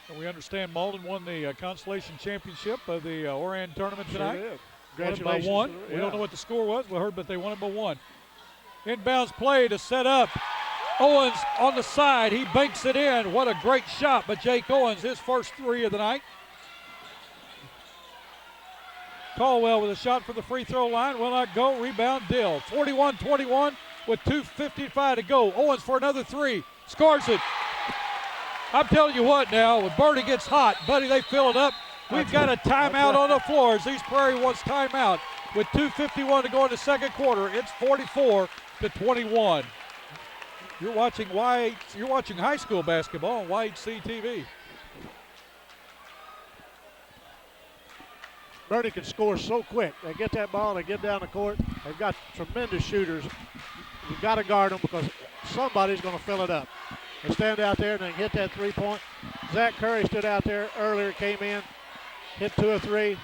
And we understand Malden won the Constellation Championship of the Oran tournament tonight. Sure did. Won Congratulations. it by 1. We don't know what the score was. We heard, but they won it by 1. Inbounds play to set up. Owens on the side. He banks it in. What a great shot by Jake Owens. His first 3 of the night. Caldwell with a shot from the free throw line. Will not go. Rebound Dill. 41-21 with 2:55 to go. Owens for another 3. Scores it. I'm telling you what now, when Bernie gets hot, buddy, they fill it up. We've got a timeout on the floor as East Prairie wants timeout. With 2:51 to go in the second quarter, it's 44-21. You're watching high school basketball on YHC TV. Bernie can score so quick. They get that ball, they get down the court. They've got tremendous shooters. you got to guard them because somebody's going to fill it up. They stand out there and they hit that three-point. Zach Curry stood out there earlier, came in, hit 2 or 3.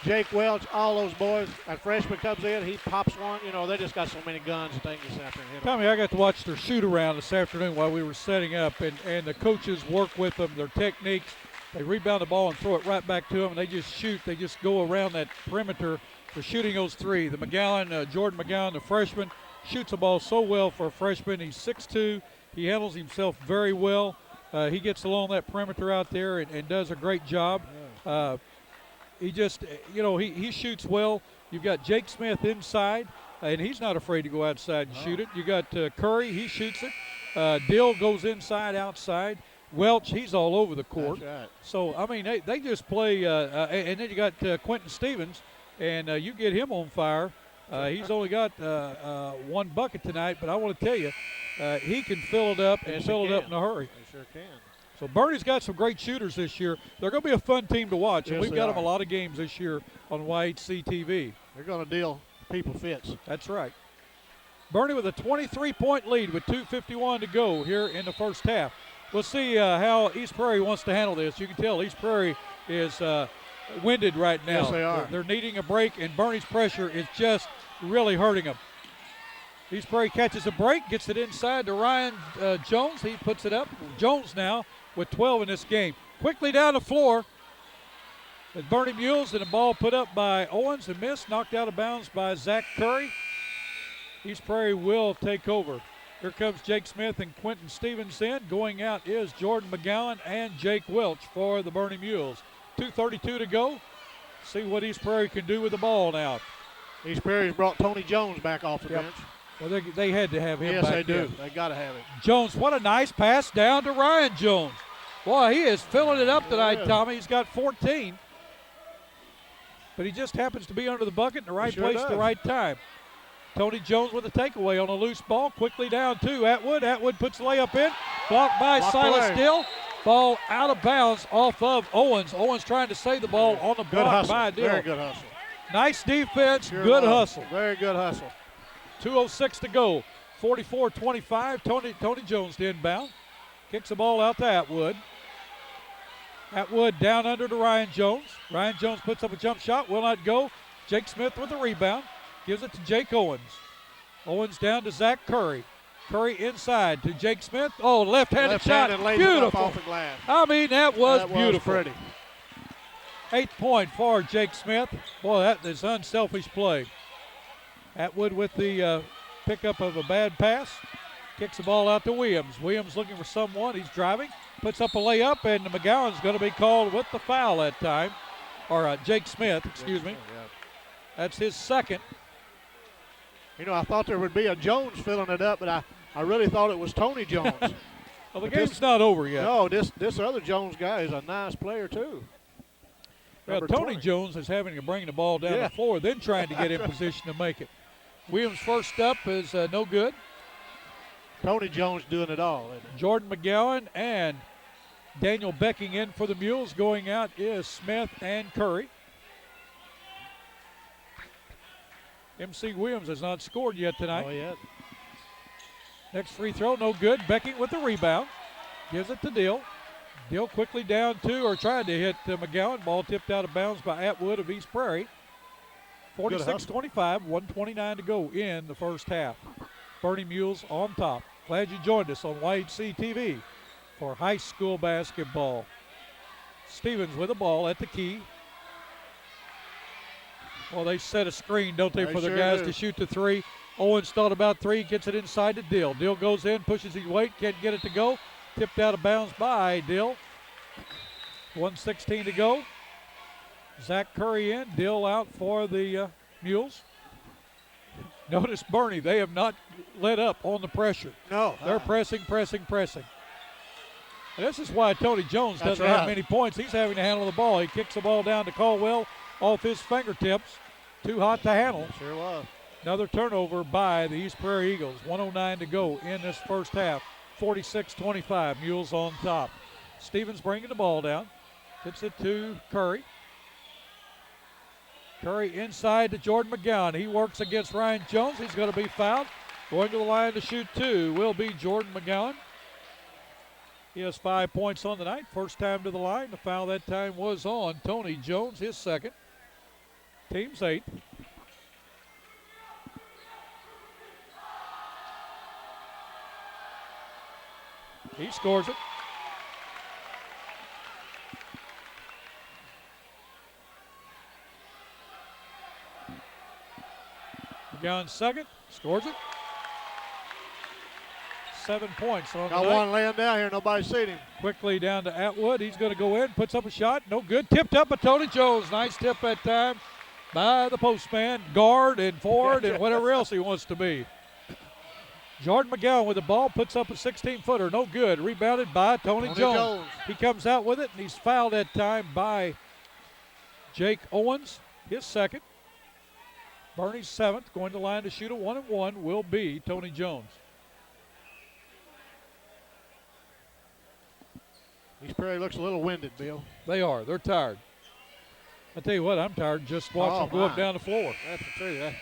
Jake Welch, all those boys. A freshman comes in, he pops one. You know, they just got so many guns that they can just out there and hit them. Tommy, I got to watch their shoot around this afternoon while we were setting up, and the coaches work with them, their techniques. They rebound the ball and throw it right back to them, and they just shoot. They just go around that perimeter for shooting those 3. The McGowan, Jordan McGowan, the freshman, shoots the ball so well for a freshman. He's 6'2". He handles himself very well. He gets along that perimeter out there and does a great job. He just, you know, he shoots well. You've got Jake Smith inside, and he's not afraid to go outside and shoot it. You got Curry, he shoots it. Dill goes inside, outside. Welch, he's all over the court. That's right. So, I mean, they just play. And then you got Quentin Stevens, and you get him on fire. He's only got 1 bucket tonight, but I want to tell you, he can fill it up and fill it up in a hurry. They sure can. So Bernie's got some great shooters this year. They're going to be a fun team to watch, and Yes, we've got them a lot of games this year on YHC TV. They're going to deal people fits. That's right. Bernie with a 23-point lead with 2:51 to go here in the first half. We'll see how East Prairie wants to handle this. You can tell East Prairie is winded right now. Yes, they are. They're needing a break, and Bernie's pressure is just really hurting them. East Prairie catches a break, gets it inside to Ryan Jones. He puts it up. Jones now with 12 in this game. Quickly down the floor with Bernie Mules, and the ball put up by Owens and missed, knocked out of bounds by Zach Curry. East Prairie will take over. Here comes Jake Smith and Quentin Stevens in. Going out is Jordan McGowan and Jake Welch for the Bernie Mules. 2:32 to go. See what East Prairie can do with the ball now. East Prairie's brought Tony Jones back off the bench. Well, they had to have him yes, back. Yes, they do. There. They got to have it. Jones, what a nice pass down to Ryan Jones. Boy, he is filling it up tonight, Tommy. He's got 14. But he just happens to be under the bucket in the right place at the right time. Tony Jones with a takeaway on a loose ball. Quickly down to Atwood. Atwood puts the layup in. Blocked by Silas Dill. Ball out of bounds off of Owens. Owens trying to save the ball on the block by Dill. Very good hustle. Nice defense. Good hustle. Very good hustle. 2:06 to go. 44-25. Tony Jones to inbound. Kicks the ball out to Atwood. Atwood down under to Ryan Jones. Ryan Jones puts up a jump shot. Will not go. Jake Smith with the rebound. Gives it to Jake Owens. Owens down to Zach Curry. Curry inside to Jake Smith. Oh, left-handed shot. Beautiful. Off the glass. I mean, that was beautiful. Pretty. 8th point for Jake Smith. Boy, that is unselfish play. Atwood with the pickup of a bad pass. Kicks the ball out to Williams. Williams looking for someone. He's driving. Puts up a layup, and McGowan's going to be called with the foul that time. Or Jake Smith, excuse me. That's his second. You know, I thought there would be a Jones filling it up, but I really thought it was Tony Jones. Well, the game's not over yet. No, this other Jones guy is a nice player, too. Well, Tony Jones is having to bring the ball down the floor, then trying to get in position to make it. Williams' first up is no good. Tony Jones doing it all. Jordan McGowan and Daniel Becking in for the Mules. Going out is Smith and Curry. MC Williams has not scored yet tonight. Oh, yet. Next free throw, no good. Becking with the rebound. Gives it to Dill. Dill quickly down to, or tried to hit McGowan. Ball tipped out of bounds by Atwood of East Prairie. 46-25, 1:29 to go in the first half. Bernie Mules on top. Glad you joined us on YHC TV for high school basketball. Stevens with the ball at the key. Well, they set a screen, don't they, for the guys to shoot the three. Owens thought about three, gets it inside to Dill. Dill goes in, pushes his weight, can't get it to go. Tipped out of bounds by Dill. 1:16 to go. Zach Curry in, Dill out for the Mules. Notice Bernie, they have not let up on the pressure. No. They're pressing. And this is why Tony Jones doesn't have many points. He's having to handle the ball. He kicks the ball down to Caldwell off his fingertips. Too hot to handle. Sure was. Another turnover by the East Prairie Eagles. 1:09 to go in this first half. 46-25, Mules on top. Stevens bringing the ball down. Gets it to Curry. Curry inside to Jordan McGowan. He works against Ryan Jones. He's going to be fouled. Going to the line to shoot 2 will be Jordan McGowan. He has 5 points on the night. First time to the line. The foul that time was on Tony Jones, his second. Team's 8. He scores it. McGowan second, scores it. 7 points on the Got night. one laying down here, nobody's seen him. Quickly down to Atwood. He's going to go in, puts up a shot, no good. Tipped up by Tony Jones. Nice tip that time by the postman, guard and forward and whatever else he wants to be. Jordan McGowan with the ball, puts up a 16-footer, no good. Rebounded by Tony Jones. He comes out with it, and he's fouled that time by Jake Owens, his second. Bernie's 7th, going to line to shoot a 1-and-1 will be Tony Jones. East Prairie looks a little winded, Bill. They are. They're tired. I tell you what, I'm tired just watching them go up down the floor. That's the truth.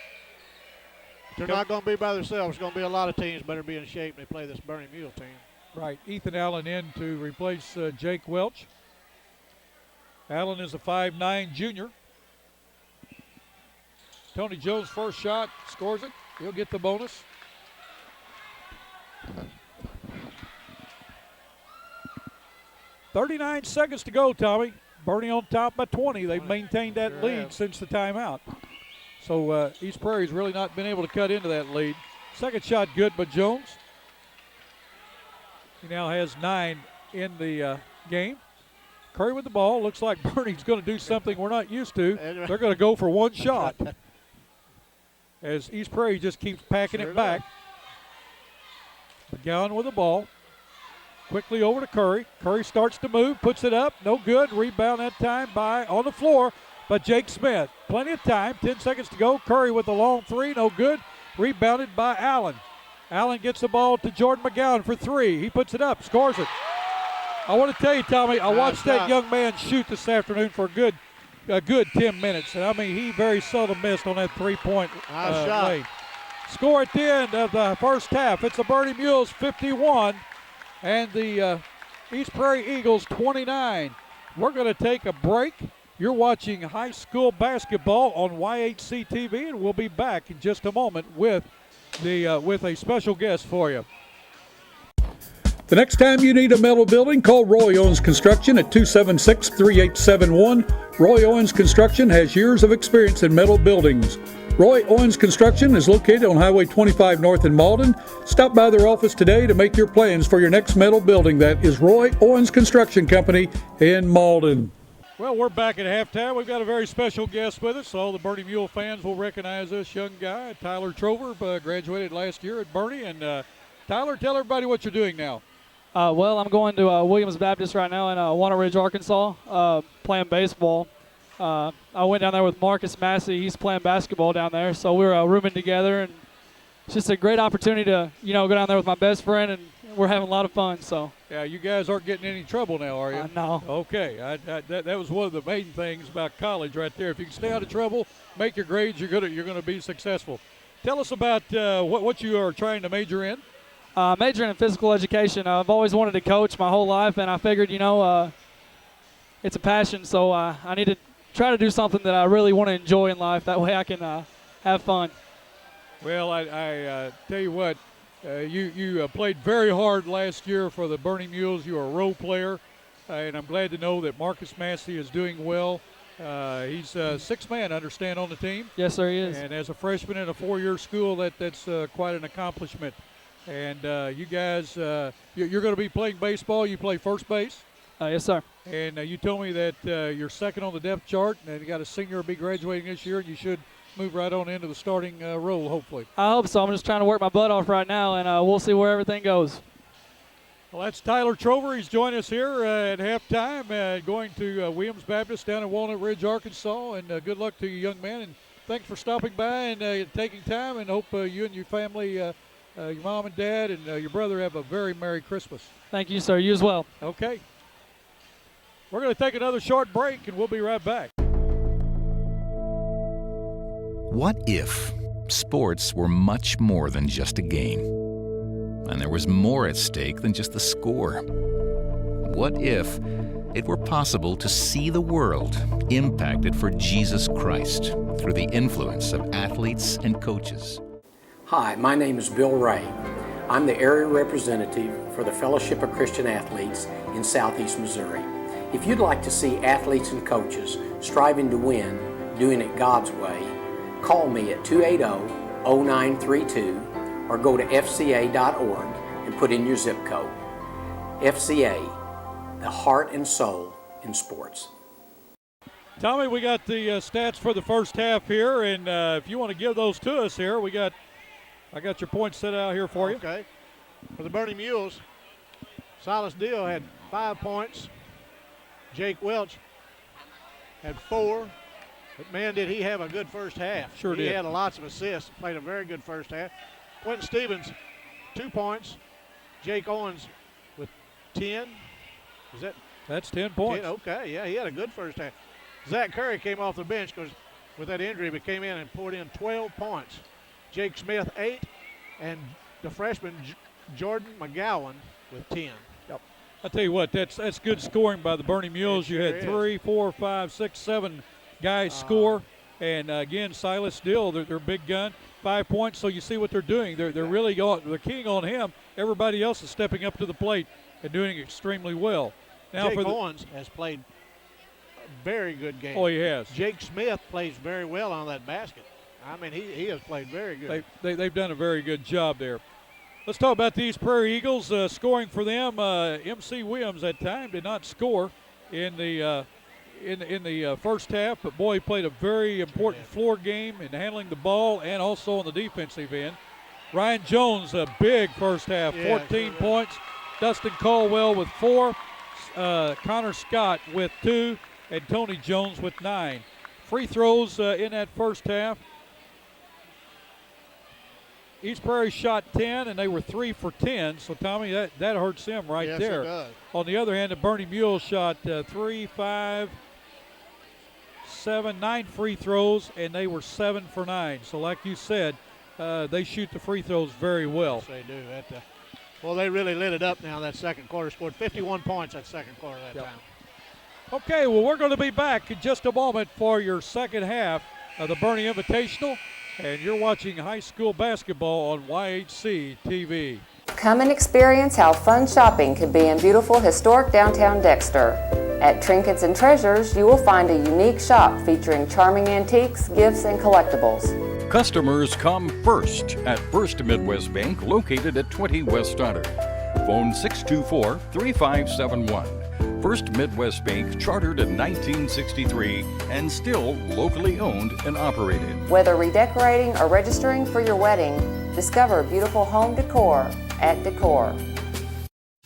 They're not going to be by themselves. There's going to be a lot of teams better be in shape when they play this Bernie Mule team. Right. Ethan Allen in to replace Jake Welch. Allen is a 5'9" junior. Tony Jones' first shot, scores it. He'll get the bonus. .39 seconds to go, Tommy. Bernie on top by 20. They've maintained that lead since the timeout. So East Prairie's really not been able to cut into that lead. Second shot good by Jones. He now has 9 in the game. Curry with the ball. Looks like Bernie's going to do something we're not used to. They're going to go for one shot as East Prairie just keeps packing it back. McGowan with the ball. Quickly over to Curry. Curry starts to move, puts it up. No good. Rebound that time by on the floor by Jake Smith. Plenty of time. 10 seconds to go. Curry with the long 3. No good. Rebounded by Allen. Allen gets the ball to Jordan McGowan for 3. He puts it up. Scores it. I want to tell you, Tommy, I watched that young man shoot this afternoon for a good 10 minutes. And, I mean, he very seldom missed on that three-point lane. Score at the end of the first half. It's the Bernie Mules 51 and the East Prairie Eagles 29. We're going to take a break. You're watching high school basketball on YHC TV, and we'll be back in just a moment with a special guest for you. The next time you need a metal building, call Roy Owens Construction at 276-3871. Roy Owens Construction has years of experience in metal buildings. Roy Owens Construction is located on Highway 25 North in Malden. Stop by their office today to make your plans for your next metal building. That is Roy Owens Construction Company in Malden. Well, we're back at halftime. We've got a very special guest with us. All the Bernie Mule fans will recognize this young guy, Tyler Trover, graduated last year at Bernie. And Tyler, tell everybody what you're doing now. Well, I'm going to Williams Baptist right now in Walnut Ridge, Arkansas, playing baseball. I went down there with Marcus Massey. He's playing basketball down there, so we were rooming together, and it's just a great opportunity to, go down there with my best friend, and we're having a lot of fun. So. Yeah, you guys aren't getting any trouble now, are you? No. Okay, that was one of the main things about college right there. If you can stay out of trouble, make your grades, you're gonna be successful. Tell us about what you are trying to major in. Majoring in physical education. I've always wanted to coach my whole life, and I figured, it's a passion, so I need to try to do something that I really want to enjoy in life. That way I can have fun. Well, I tell you what, you played very hard last year for the Bernie Mules. You are a role player, and I'm glad to know that Marcus Massey is doing well. He's a sixth man, I understand, on the team. Yes, sir, he is. And as a freshman in a four-year school, that's quite an accomplishment. And you guys, you're going to be playing baseball. You play first base. Yes, sir. And you told me that you're second on the depth chart, and you got a senior will be graduating this year, and you should move right on into the starting role, hopefully. I hope so. I'm just trying to work my butt off right now, and we'll see where everything goes. Well, that's Tyler Trover. He's joined us here at halftime, going to Williams Baptist down in Walnut Ridge, Arkansas. And good luck to you, young man. And thanks for stopping by and taking time. And hope you and your family, your mom and dad, and your brother have a very Merry Christmas. Thank you, sir. You as well. Okay. We're going to take another short break, and we'll be right back. What if sports were much more than just a game. And there was more at stake than just the score. What if it were possible to see the world impacted for Jesus Christ through the influence of athletes and coaches? Hi, my name is Bill Ray. I'm the area representative for the Fellowship of Christian Athletes in Southeast Missouri. If you'd like to see athletes and coaches striving to win, doing it God's way, call me at 280-0932 or go to fca.org and put in your zip code. FCA, the heart and soul in sports. Tommy, we got the stats for the first half here, and if you want to give those to us here, I got your points set out here for you. Okay. For the Bernie Mules, Silas Deal had 5 points. Jake Welch had 4. But, man, did he have a good first half. Sure did. He had lots of assists, played a very good first half. Quentin Stevens, 2 points. Jake Owens with 10. That's 10 points. 10, okay, yeah, he had a good first half. Zach Curry came off the bench because with that injury, but came in and poured in 12 points. Jake Smith, 8, and the freshman Jordan McGowan with 10. Yep. I tell you what, that's good scoring by the Bernie Mules. You had 3, 4, 5, 6, 7 guys score, and again, Silas Dill, they're big gun, 5 points. So you see what they're doing. They're really they're keying on him. Everybody else is stepping up to the plate and doing extremely well. Now Jake Owens has played a very good game. Oh, he has. Jake Smith plays very well on that basket. I mean, he has played very good. They've done a very good job there. Let's talk about the East Prairie Eagles. Scoring for them, MC Williams at time did not score in the first half, but boy, he played a very important floor game in handling the ball and also on the defensive end. Ryan Jones, a big first half, 14 points. Dustin Caldwell with 4. Connor Scott with 2, and Tony Jones with 9. Free throws in that first half. East Prairie shot 10, and they were 3 for 10. So, Tommy, that hurts them right there. It does. On the other hand, the Bernie Mules shot 3, 5, 7, 9 free throws, and they were 7 for 9. So, like you said, they shoot the free throws very well. Yes, they do. Well, they really lit it up now that second quarter. Scored 51 points that second quarter that time. Okay, well, we're going to be back in just a moment for your second half of the Bernie Invitational, and you're watching high school basketball on YHC TV. Come and experience how fun shopping can be in beautiful historic downtown Dexter. At Trinkets and Treasures, you will find a unique shop featuring charming antiques, gifts, and collectibles. Customers come first at First Midwest Bank, located at 20 West Stoddard. Phone 624-3571. First Midwest Bank, chartered in 1963 and still locally owned and operated. Whether redecorating or registering for your wedding, discover beautiful home decor at Decor.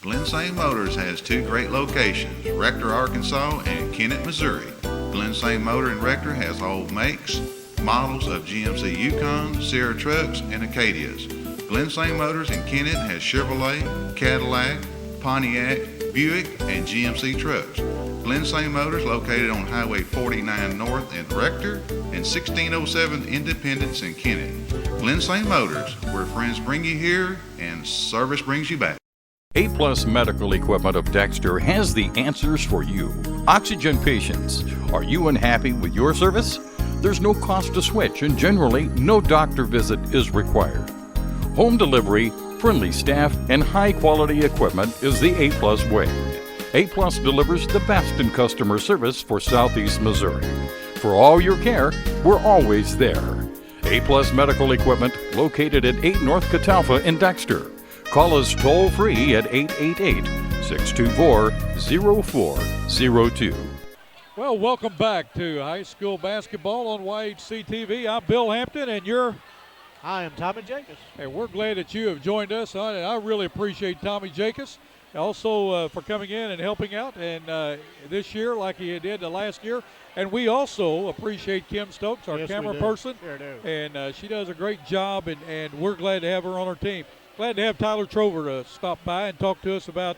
Glensane Motors has 2 great locations, Rector, Arkansas and Kennett, Missouri. Glensane Motor in Rector has all makes, models of GMC Yukon, Sierra trucks, and Acadias. Glensane Motors in Kennett has Chevrolet, Cadillac, Pontiac, Buick, and GMC trucks. Glensane Motors located on Highway 49 North in Rector and 1607 Independence in Kennett. Glensane Motors, where friends bring you here and service brings you back. A-Plus Medical Equipment of Dexter has the answers for you. Oxygen patients, are you unhappy with your service? There's no cost to switch, and generally, no doctor visit is required. Home delivery, friendly staff, and high-quality equipment is the A-Plus way. A-Plus delivers the best in customer service for Southeast Missouri. For all your care, we're always there. A-Plus Medical Equipment, located at 8 North Catalpa in Dexter. Call us toll-free at 888-624-0402. Well, welcome back to high school basketball on YHC TV. I'm Bill Hampton, and I am Tommy Jacobs. And we're glad that you have joined us. I really appreciate Tommy Jacobs also for coming in and helping out and this year like he did the last year. And we also appreciate Kim Stokes, our camera person. Sure do. And she does a great job, and we're glad to have her on our team. Glad to have Tyler Trover stop by and talk to us about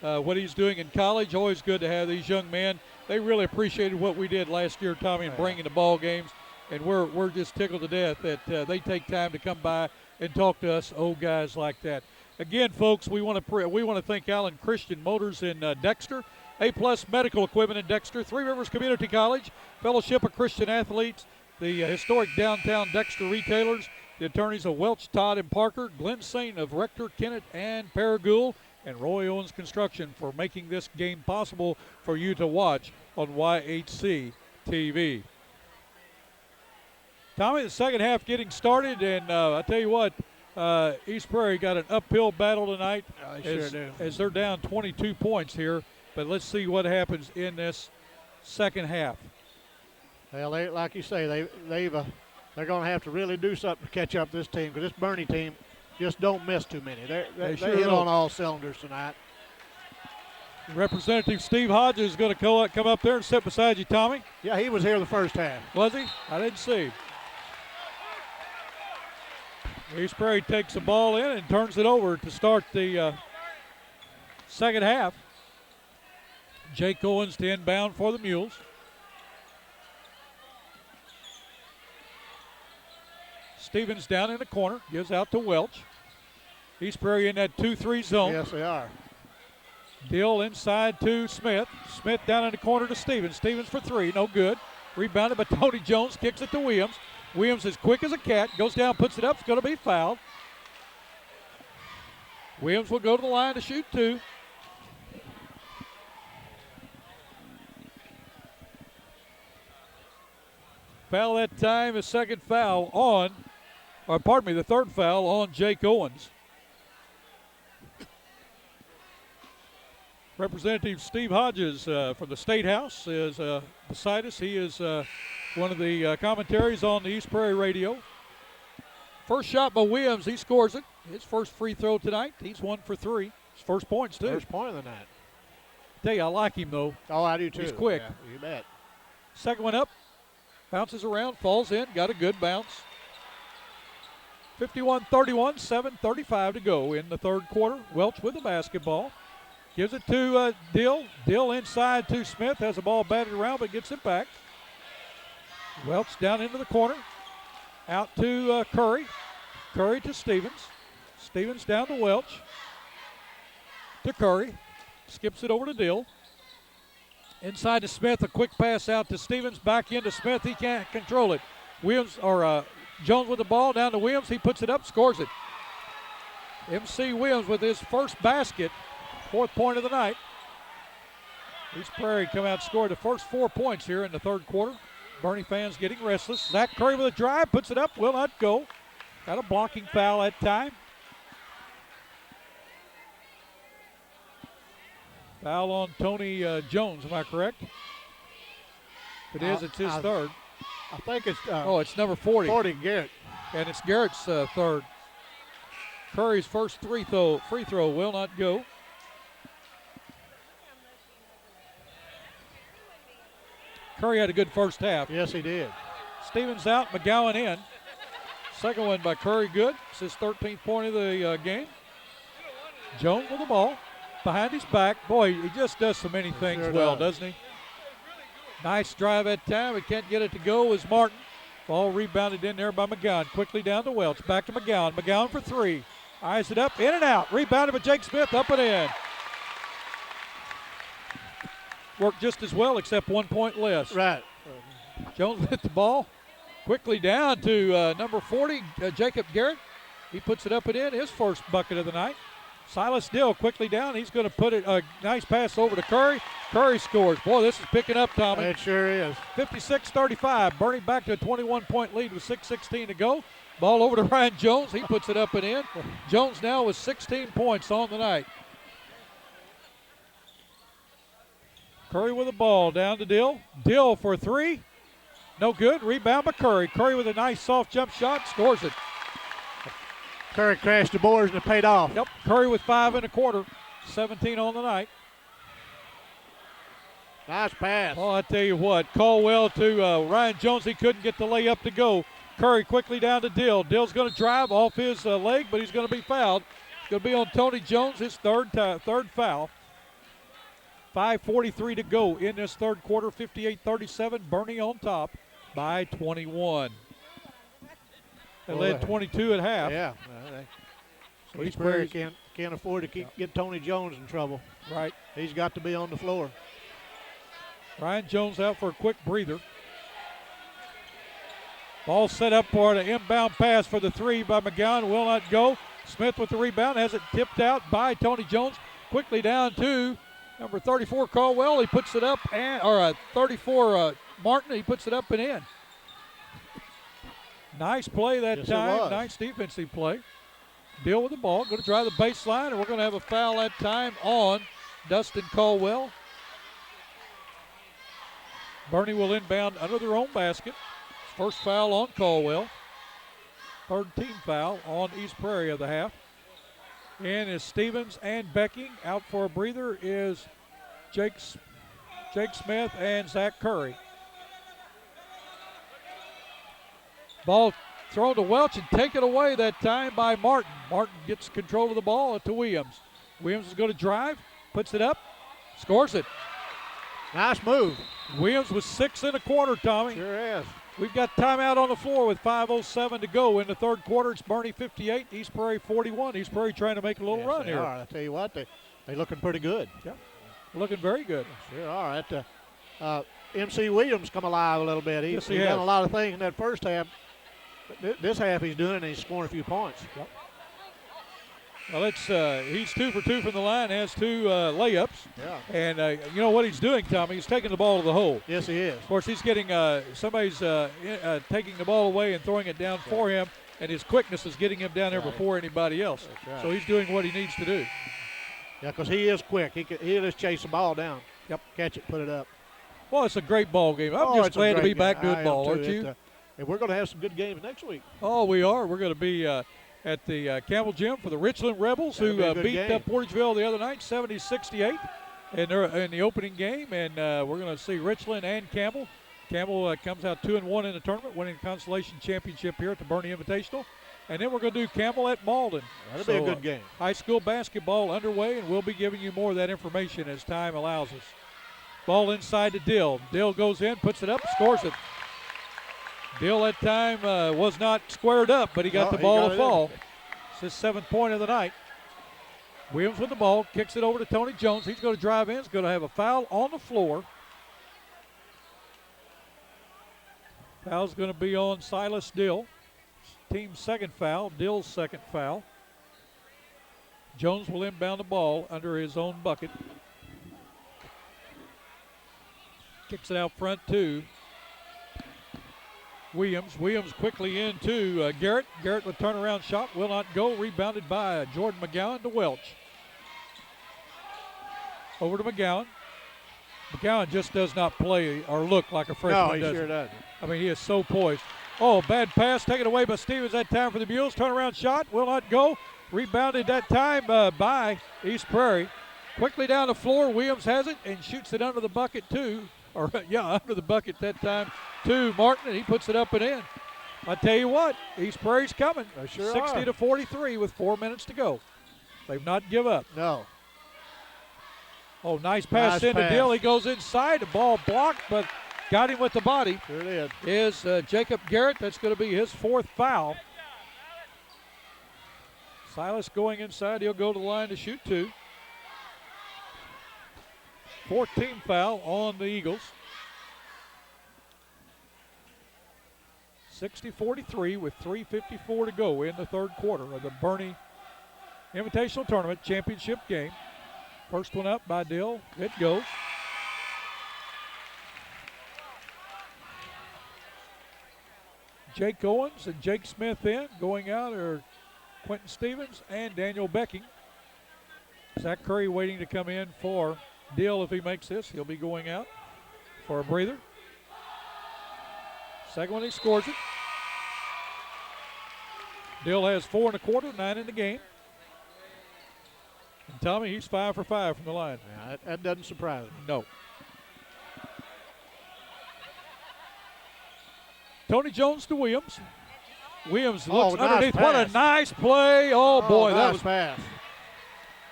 what he's doing in college. Always good to have these young men. They really appreciated what we did last year, Tommy, in bringing the ball games. and we're just tickled to death that they take time to come by and talk to us old guys like that. Again, folks, we want to thank Allen Christian Motors in Dexter, A-Plus Medical Equipment in Dexter, Three Rivers Community College, Fellowship of Christian Athletes, the historic downtown Dexter retailers, the attorneys of Welch, Todd, and Parker, Glenn Saint of Rector, Kennett, and Paragould, and Roy Owens Construction for making this game possible for you to watch on YHC TV. Tommy, the second half getting started, and I tell you what, East Prairie got an uphill battle tonight as they're down 22 points here. But let's see what happens in this second half. Well, like you say, they're going to have to really do something to catch up this team, because this Bernie team just don't miss too many. They sure hit don't. on all cylinders tonight. Representative Steve Hodges is going to come up there and sit beside you, Tommy. Yeah, he was here the first half. Was he? I didn't see. East Prairie takes the ball in and turns it over to start the second half. Jake Owens to inbound for the Mules. Stevens down in the corner, gives out to Welch. East Prairie in that 2-3 zone. Yes, they are. Dill inside to Smith. Smith down in the corner to Stevens. Stevens for three, no good. Rebounded by Tony Jones, kicks it to Williams. Williams is quick as a cat, goes down, puts it up, it's going to be fouled. Williams will go to the line to shoot two. Foul that time, his second foul on, or pardon me, the third foul on Jake Owens. Representative Steve Hodges from the State House is beside us. He is one of the commentaries on the East Prairie radio. First shot by Williams, he scores it. His first free throw tonight. He's 1 for 3. His first points, too. First point of the night. Tell you, I like him, though. Oh, I do, too. He's quick. Yeah, you bet. Second one up. Bounces around, falls in, got a good bounce. 51-31, 7:35 to go in the third quarter. Welch with the basketball. Gives it to Dill. Dill inside to Smith. Has the ball batted around, but gets it back. Welch down into the corner. Out to Curry. Curry to Stevens. Stevens down to Welch. To Curry. Skips it over to Dill. Inside to Smith. A quick pass out to Stevens. Back into Smith. He can't control it. Jones with the ball down to Williams. He puts it up, scores it. MC Williams with his first basket. Fourth point of the night. East Prairie come out and scored the first 4 points here in the third quarter. Bernie fans getting restless. Zach Curry with a drive, puts it up, will not go. Got a blocking foul that time. Foul on Tony Jones, am I correct? If it is, it's his third. I think it's... it's number 40. 40, Garrett. And it's Garrett's third. Curry's first free throw will not go. Curry had a good first half. Yes, he did. Stevens out, McGowan in. Second one by Curry, good. It's his 13th point of the game. Jones with the ball. Behind his back. Boy, he just does so many things sure well, does. doesn't he? Nice drive that time. He can't get it to go as Martin. Ball rebounded in there by McGowan. Quickly down to Welch. Back to McGowan. McGowan for three. Eyes it up, in and out. Rebounded by Jake Smith, up and in. Worked just as well, except 1 point less. Right. Jones hit the ball. Quickly down to number 40, Jacob Garrett. He puts it up and in, his first bucket of the night. Silas Dill quickly down. He's going to put it, a nice pass over to Curry. Curry scores. Boy, this is picking up, Tommy. It sure is. 56-35. Bernie back to a 21-point lead with 6:16 to go. Ball over to Ryan Jones. He puts it up and in. Jones now with 16 points on the night. Curry with the ball down to Dill. Dill for three. No good. Rebound by Curry. Curry with a nice soft jump shot. Scores it. Curry crashed the boards and it paid off. Yep. Curry with 5 1/4. 17 on the night. Nice pass. Oh, I tell you what. Caldwell to Ryan Jones. He couldn't get the layup to go. Curry quickly down to Dill. Dill's going to drive off his leg, but he's going to be fouled. It's going to be on Tony Jones, his third foul. 5:43 to go in this third quarter. 58-37. Bernie on top. by 21. They Well, led 22 at half. Yeah. So East Prairie can't afford to get Tony Jones in trouble. Right. He's got to be on the floor. Ryan Jones out for a quick breather. Ball set up for an inbound pass for the three by McGowan. Will not go. Smith with the rebound. Has it tipped out by Tony Jones. Quickly down to number 34, Caldwell. He puts it up, 34, Martin. He puts it up and in. Nice play that time. Nice defensive play. Deal with the ball. Going to drive the baseline, and we're going to have a foul that time on Dustin Caldwell. Bernie will inbound under their own basket. First foul on Caldwell. Third team foul on East Prairie of the half. In is Stevens and Becking. Out for a breather is Jake Smith and Zach Curry. Ball thrown to Welch and taken away that time by Martin. Martin gets control of the ball to Williams. Williams is going to drive, puts it up, scores it. Nice move. Williams with 6 1/4, Tommy. Sure is. We've got timeout on the floor with 5:07 to go in the third quarter. It's Bernie 58, East Prairie 41. East Prairie trying to make a little run here. I tell you what, they're looking pretty good. Yeah, looking very good. Sure are. MC Williams come alive a little bit. He's done a lot of things in that first half. This half he's doing, and he's scoring a few points. Yep. Well, he's 2 for 2 from the line, has 2 layups. Yeah. And you know what he's doing, Tommy? He's taking the ball to the hole. Yes, he is. Of course, he's getting somebody's taking the ball away and throwing it down for him, and his quickness is getting him down there before anybody else. Right. So he's doing what he needs to do. Yeah, because he is quick. He'll just chase the ball down. Yep. Catch it, put it up. Well, it's a great ball game. I'm just glad to be back doing ball, aren't you? And we're going to have some good games next week. Oh, we are. We're going to be at the Campbell Gym for the Richland Rebels, who beat Portageville the other night, 70-68 in the opening game. And we're going to see Richland and Campbell. Campbell comes out 2-1 in the tournament, winning the consolation championship here at the Bernie Invitational. And then we're going to do Campbell at Malden. That'll be a good game. High school basketball underway, and we'll be giving you more of that information as time allows us. Ball inside to Dill. Dill goes in, puts it up, scores it. Dill that time was not squared up, but he got the ball to fall. It's his 7th point of the night. Williams with the ball, kicks it over to Tony Jones. He's going to drive in. He's going to have a foul on the floor. Foul's going to be on Silas Dill. Team's 2nd foul, Dill's 2nd foul. Jones will inbound the ball under his own bucket. Kicks it out front to Williams. Williams quickly into Garrett. Garrett with turnaround shot will not go. Rebounded by Jordan McGowan to Welch. Over to McGowan. McGowan just does not play or look like a freshman. No, he sure doesn't. I mean, he is so poised. Oh, bad pass taken away by Stevens that time for the Mules. Turnaround shot will not go. Rebounded that time by East Prairie. Quickly down the floor. Williams has it and shoots it under the bucket too. Under the bucket that time to Martin, and he puts it up and in. I tell you what, East Prairie's coming. They sure 60-43 with 4 minutes to go. They've not give up. No. Oh, nice pass into Dill. He goes inside. The ball blocked, but got him with the body. Sure did. Is Jacob Garrett. That's going to be his 4th foul. Silas going inside. He'll go to the line to shoot 2. 14th foul on the Eagles. 60-43 with 3:54 to go in the third quarter of the Bernie Invitational Tournament Championship game. First one up by Dill. It goes. Jake Owens and Jake Smith in. Going out are Quentin Stevens and Daniel Becking. Zach Curry waiting to come in for Dill. If he makes this, he'll be going out for a breather. Second one, he scores it. Dill has 4 1/4, 9 in the game. And Tommy, he's 5 for 5 from the line. Yeah, that doesn't surprise me. No. Tony Jones to Williams. Williams looks underneath. Pass. What a nice play. Oh boy, nice that was pass.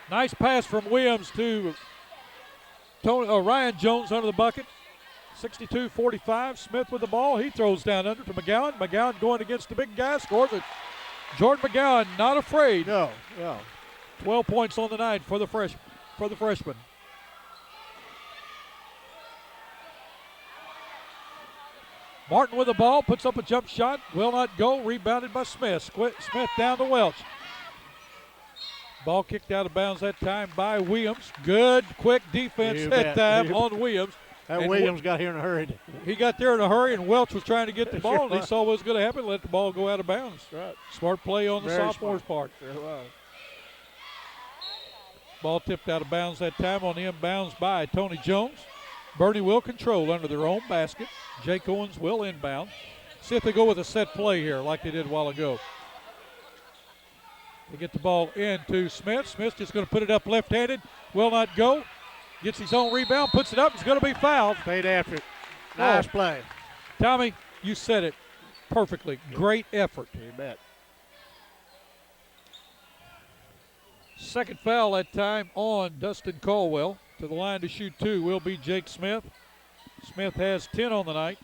Nice pass from Williams to Ryan Jones under the bucket. 62-45. Smith with the ball. He throws down under to McGowan. McGowan going against the big guy. Scores it. Jordan McGowan not afraid. No. 12 points on the night for the freshman. Martin with the ball, puts up a jump shot, will not go, rebounded by Smith. Smith down to Welch. Ball kicked out of bounds that time by Williams. Good, quick defense that time on Williams. That Williams got here in a hurry. He got there in a hurry, and Welch was trying to get the ball, and he saw what was going to happen, let the ball go out of bounds. Right. Smart play on the sophomore's part. Sure was. Ball tipped out of bounds that time on the inbounds by Tony Jones. Bernie will control under their own basket. Jake Owens will inbound. See if they go with a set play here like they did a while ago. They get the ball into Smith. Smith just going to put it up left-handed. Will not go. Gets his own rebound, puts it up. He's going to be fouled. Paid after it. Nice play. Tommy, you said it perfectly. Great effort. You bet. Second foul that time on Dustin Caldwell. To the line to shoot two will be Jake Smith. Smith has 10 on the night.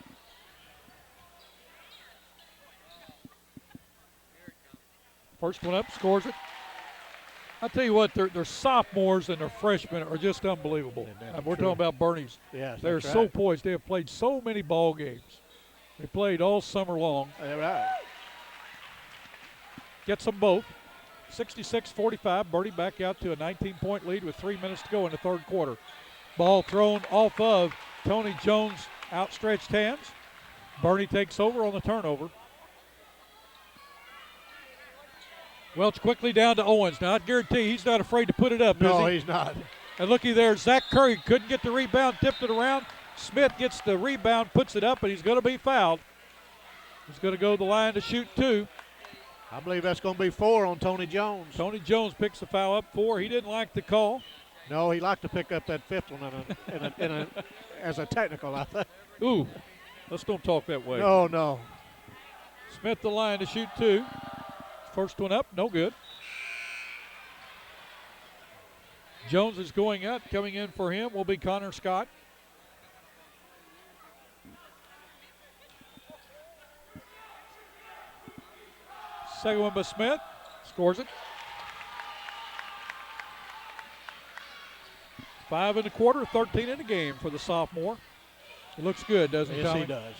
First one up, scores it. I'll tell you what, their sophomores and their freshmen are just unbelievable. We're talking about Bernie's. Yes, they're so poised. They have played so many ball games. They played all summer long. Right. Gets them both. 66-45. Bernie back out to a 19-point lead with 3 minutes to go in the third quarter. Ball thrown off of Tony Jones' outstretched hands. Bernie takes over on the turnover. Welch quickly down to Owens. Now, I guarantee he's not afraid to put it up, No, is he? he's not. And looky there, Zach Curry couldn't get the rebound, tipped it around. Smith gets the rebound, puts it up, and he's going to be fouled. He's going to go to the line to shoot two. I believe that's going to be 4 on Tony Jones. Tony Jones picks the foul up 4. He didn't like the call. No, he liked to pick up that fifth one as a technical, I think. Ooh, let's don't talk that way. No. Smith the line to shoot two. First one up, no good. Jones is going up. Coming in for him will be Connor Scott. Second one by Smith. Scores it. 5 in the quarter, 13 in the game for the sophomore. It looks good, doesn't it, Tommy? Yes, he does.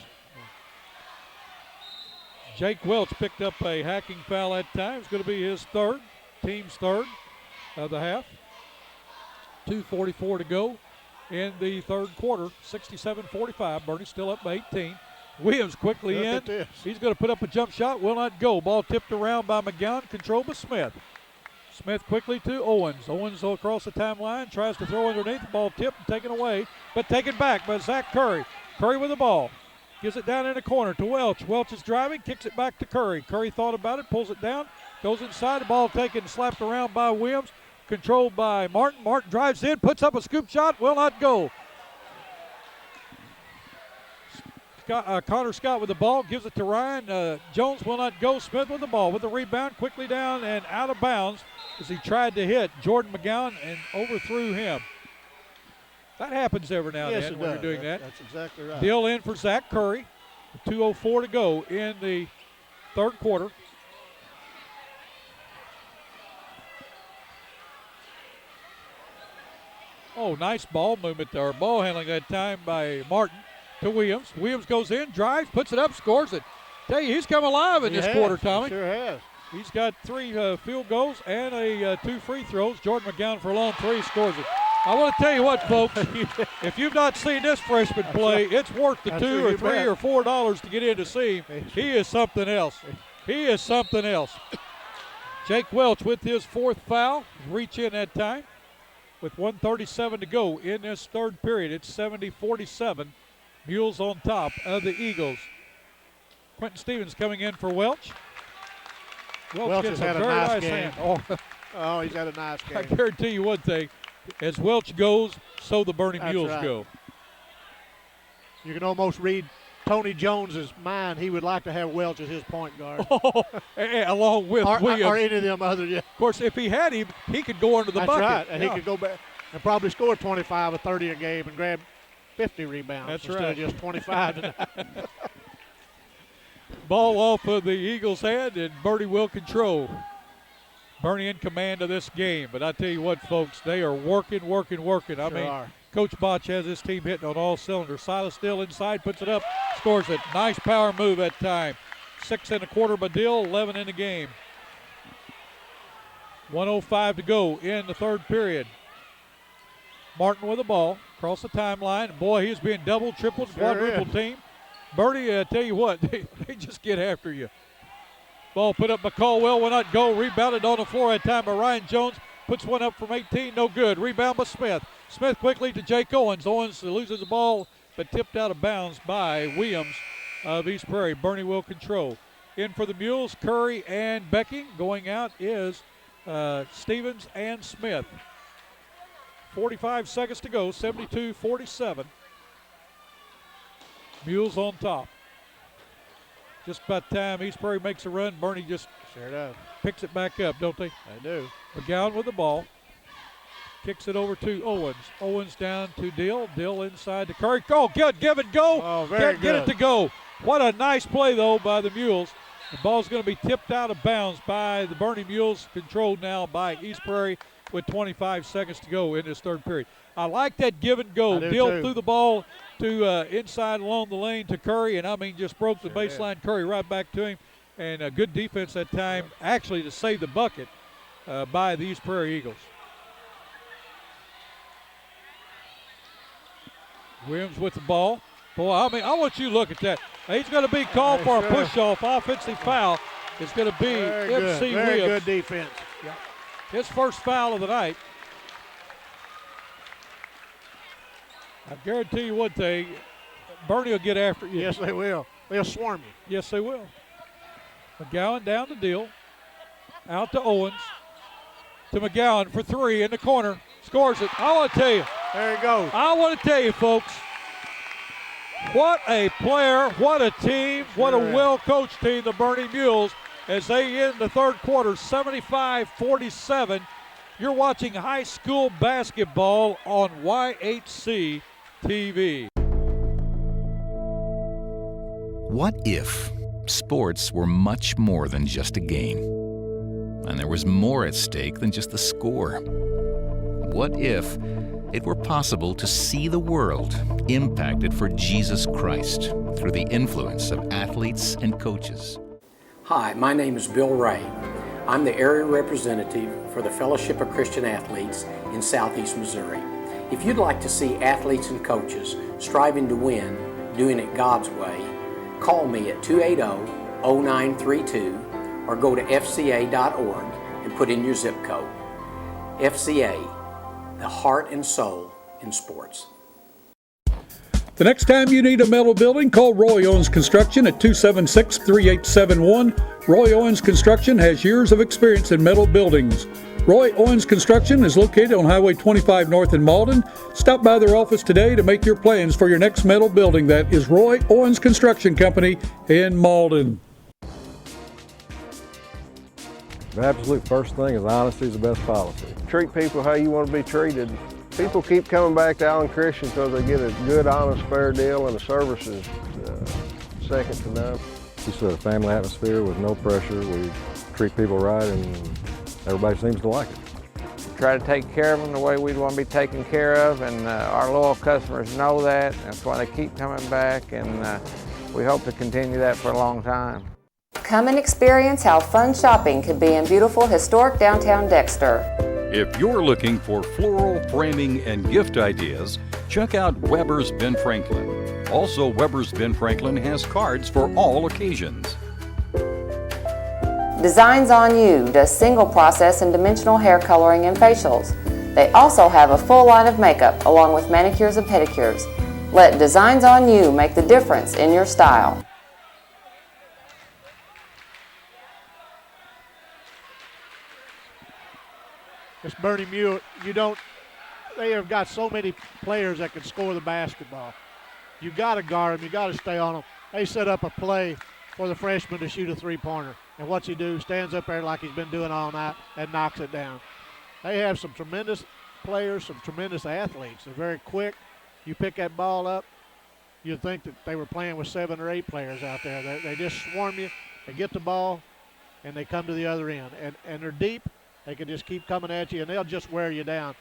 Jake Welch picked up a hacking foul that time. It's going to be his third, team's third of the half. 2:44 to go in the third quarter. 67-45. Bernie still up by 18. Williams quickly Look in. at this. He's going to put up a jump shot. Will not go. Ball tipped around by McGowan. Controlled by Smith. Smith quickly to Owens. Owens across the timeline. Tries to throw underneath. The ball tipped and taken away. But taken back by Zach Curry. Curry with the ball. Gives it down in the corner to Welch. Welch is driving. Kicks it back to Curry. Curry thought about it. Pulls it down. Goes inside. The ball taken and slapped around by Williams. Controlled by Martin. Martin drives in. Puts up a scoop shot. Will not go. Connor Scott with the ball, gives it to Ryan. Jones will not go. Smith with the ball, with the rebound, quickly down and out of bounds as he tried to hit Jordan McGowan and overthrew him. That happens every now and then when you're doing that. That's exactly right. Deal in for Zach Curry. 2:04 to go in the third quarter. Oh, nice ball movement there. Ball handling that time by Martin. To Williams. Williams goes in, drives, puts it up, scores it. Tell you, he's come alive in this quarter, Tommy. He sure has. He's got 3 field goals and 2 free throws. Jordan McGowan for a long 3 scores it. I want to tell you what, folks. If you've not seen this freshman play, it's worth the $2 or $3 or $4 to get in to see him. He is something else. He is something else. Jake Welch with his 4th foul. Reach in that time with 1:37 to go in this third period. It's 70-47. Mules on top of the Eagles. Quentin Stevens coming in for Welch. Welch gets has had a very nice nice game. hand. Oh, he's had a nice game. I guarantee you one thing. As Welch goes, so the Bernie That's Mules right. go. You can almost read Tony Jones's mind. He would like to have Welch as his point guard. Along with Williams. Or any of them other, yeah. Of course, if he had him, he could go under the That's bucket. right, and he could go back and probably score 25 or 30 a game and grab 50 rebounds That's instead right. of just 25 tonight. Ball off of the Eagles' hand, and Bernie will control. Bernie in command of this game. But I tell you what, folks, they are working. I mean, are. Coach Botch has his team hitting on all cylinders. Silas still inside, puts it up, scores it. Nice power move that time. 6 1/4 by Dill, 11 in the game. 1:05 to go in the third period. Martin with the ball across the timeline. Boy, he's being double, tripled, quadruple team. Bernie, I tell you what, they just get after you. Ball put up by Caldwell, will not go. Rebounded on the floor that time by Ryan Jones. Puts one up from 18, no good. Rebound by Smith. Smith quickly to Jake Owens. Owens loses the ball, but tipped out of bounds by Williams of East Prairie. Bernie will control. In for the Mules, Curry and Becking. Going out is Stevens and Smith. 45 seconds to go, 72-47. Mules on top. Just about time East Prairie makes a run, Bernie just Sure does. picks it back up, don't they? They do. McGowan with the ball. Kicks it over to Owens. Owens down to Dill. Dill inside to Curry. Oh, good. Give it go. Oh, very Can't get it good. to go. What a nice play, though, by the Mules. The ball's going to be tipped out of bounds by the Bernie Mules, controlled now by East Prairie with 25 seconds to go in this third period. I like that give and go. I do Dill too. threw the ball to inside along the lane to Curry, and I mean just broke the baseline. Curry right back to him, and a good defense that time, actually to save the bucket by the East Prairie Eagles. Williams with the ball. Boy, I mean, I want you to look at that. He's going to be called for a push-off offensive foul. It's going to be Very MC good. Very Williams. good defense. Yeah. His first foul of the night. I guarantee you one thing, Bernie will get after you. Yes, they will. They'll swarm you. Yes, they will. McGowan down the deal. Out to Owens. To McGowan for three in the corner. Scores it. I want to tell you. There you go. I want to tell you, folks, what a player, what a team, what a well-coached team, the Bernie Mules, as they end the third quarter, 75-47. You're watching high school basketball on YHC TV. What if sports were much more than just a game? And there was more at stake than just the score? What if it were possible to see the world impacted for Jesus Christ through the influence of athletes and coaches? Hi, my name is Bill Ray. I'm the area representative for the Fellowship of Christian Athletes in Southeast Missouri. If you'd like to see athletes and coaches striving to win, doing it God's way, call me at 280-0932 or go to fca.org and put in your zip code. FCA, the heart and soul in sports. The next time you need a metal building, call Roy Owens Construction at 276-3871. Roy Owens Construction has years of experience in metal buildings. Roy Owens Construction is located on Highway 25 North in Malden. Stop by their office today to make your plans for your next metal building. That is Roy Owens Construction Company in Malden. The absolute first thing is honesty is the best policy. Treat people how you want to be treated. People keep coming back to Allen Christian because they get a good, honest, fair deal, and the service is second to none. Just a family atmosphere with no pressure. We treat people right, and everybody seems to like it. Try to take care of them the way we'd want to be taken care of, and our loyal customers know that. That's why they keep coming back, and we hope to continue that for a long time. Come and experience how fun shopping can be in beautiful historic downtown Dexter. If you're looking for floral, framing, and gift ideas, check out Weber's Ben Franklin. Also, Weber's Ben Franklin has cards for all occasions. Designs on You does single process and dimensional hair coloring and facials. They also have a full line of makeup along with manicures and pedicures. Let Designs on You make the difference in your style. This Bernie Mule, they have got so many players that can score the basketball. You got to guard them. You got to stay on them. They set up a play for the freshman to shoot a three-pointer. And what's he do? Stands up there like he's been doing all night and knocks it down. They have some tremendous players, some tremendous athletes. They're very quick. you pick that ball up, you'd think that they were playing with 7 or 8 players out there. They just swarm you. They get the ball, and they come to the other end. And they're deep. They can just keep coming at you, and they'll just wear you down.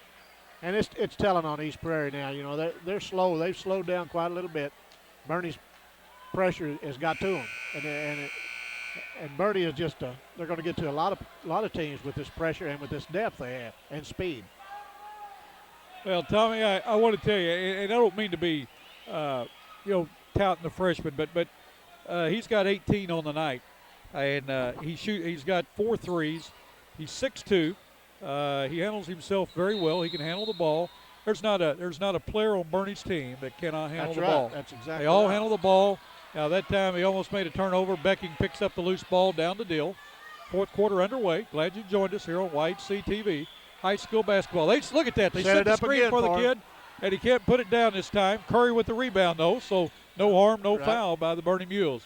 And it's telling on East Prairie now. You know, they're slow. They've slowed down quite a little bit. Bernie's pressure has got to them, and Bernie is just they're going to get to a lot of teams with this pressure and with this depth they have and speed. Well, Tommy, I want to tell you, and I don't mean to be, touting the freshman, but he's got 18 on the night, and he's got 4 threes. He's 6'2". He handles himself very well. He can handle the ball. There's not a player on Bernie's team that cannot handle the ball. That's exactly. They all right. handle the ball. Now that time he almost made a turnover. Becking picks up the loose ball down the Dill. Fourth quarter underway. Glad you joined us here on White CTV. High school basketball. Look at that. They set the screen for the kid, and he can't put it down this time. Curry with the rebound though, so no harm, no foul by the Bernie Mules.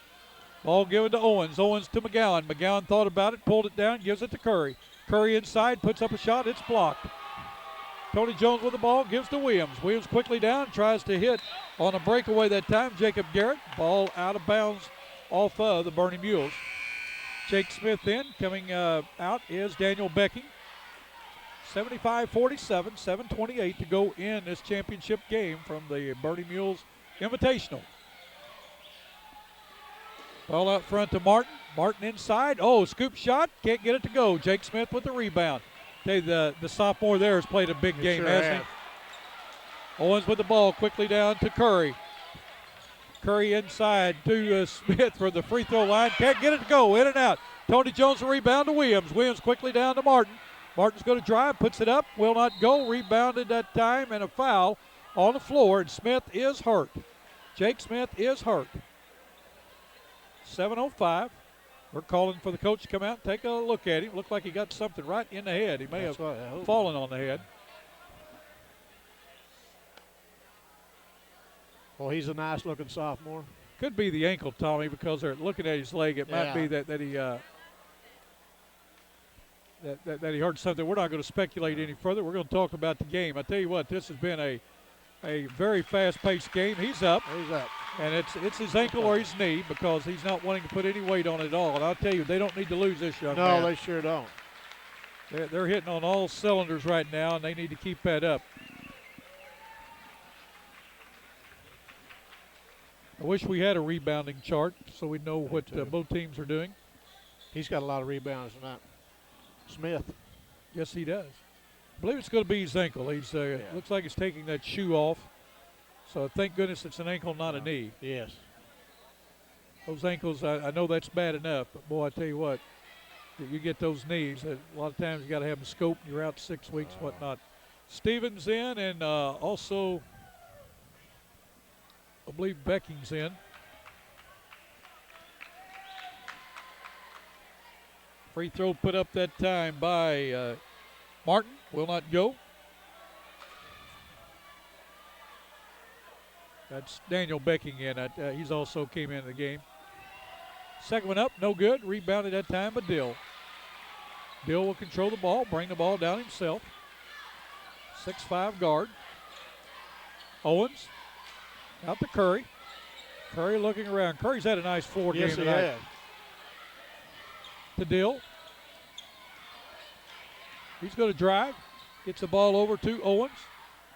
Ball given to Owens. Owens to McGowan. McGowan thought about it, pulled it down, gives it to Curry. Curry inside, puts up a shot. It's blocked. Tony Jones with the ball, gives to Williams. Williams quickly down, tries to hit on a breakaway that time. Jacob Garrett, ball out of bounds off of the Bernie Mules. Jake Smith in. Coming out is Daniel Becking. 75-47, 7:28 to go in this championship game from the Bernie Mules Invitational. Ball out front to Martin. Martin inside. Oh, scoop shot. Can't get it to go. Jake Smith with the rebound. Tell you, the sophomore there has played a big game, hasn't he? Owens with the ball quickly down to Curry. Curry inside to Smith for the free throw line. Can't get it to go. In and out. Tony Jones the rebound to Williams. Williams quickly down to Martin. Martin's going to drive, puts it up, will not go. Rebounded that time, and a foul on the floor, and Smith is hurt. Jake Smith is hurt. 7:05. We're calling for the coach to come out and take a look at him. Looked like he got something right in the head. He may have fallen on the head. Well, he's a nice-looking sophomore. Could be the ankle, Tommy, because they're looking at his leg. It might be that he that he hurt something. We're not going to speculate any further. We're going to talk about the game. I tell you what, this has been a very fast-paced game. He's up. He's up. And it's his ankle or his knee because he's not wanting to put any weight on it at all. And I'll tell you, they don't need to lose this young man. No, they sure don't. They're hitting on all cylinders right now, and they need to keep that up. I wish we had a rebounding chart so we know what both teams are doing. He's got a lot of rebounds tonight. Smith. Yes, he does. I believe it's going to be his ankle. He's looks like he's taking that shoe off. So thank goodness it's an ankle, not a knee. Yes. Those ankles, I know that's bad enough, but boy, I tell you what, you get those knees. A lot of times you got to have them scoped. You're out 6 weeks, whatnot. Stevens in, and also I believe Becking's in. Free throw put up that time by Martin. Will not go. That's Daniel Becking in. He's also came into the game. Second one up, no good. Rebounded that time by Dill. Dill will control the ball, bring the ball down himself. 6'5" guard. Owens out to Curry. Curry looking around. Curry's had a nice floor game tonight. Yes, To Dill. He's going to drive. Gets the ball over to Owens.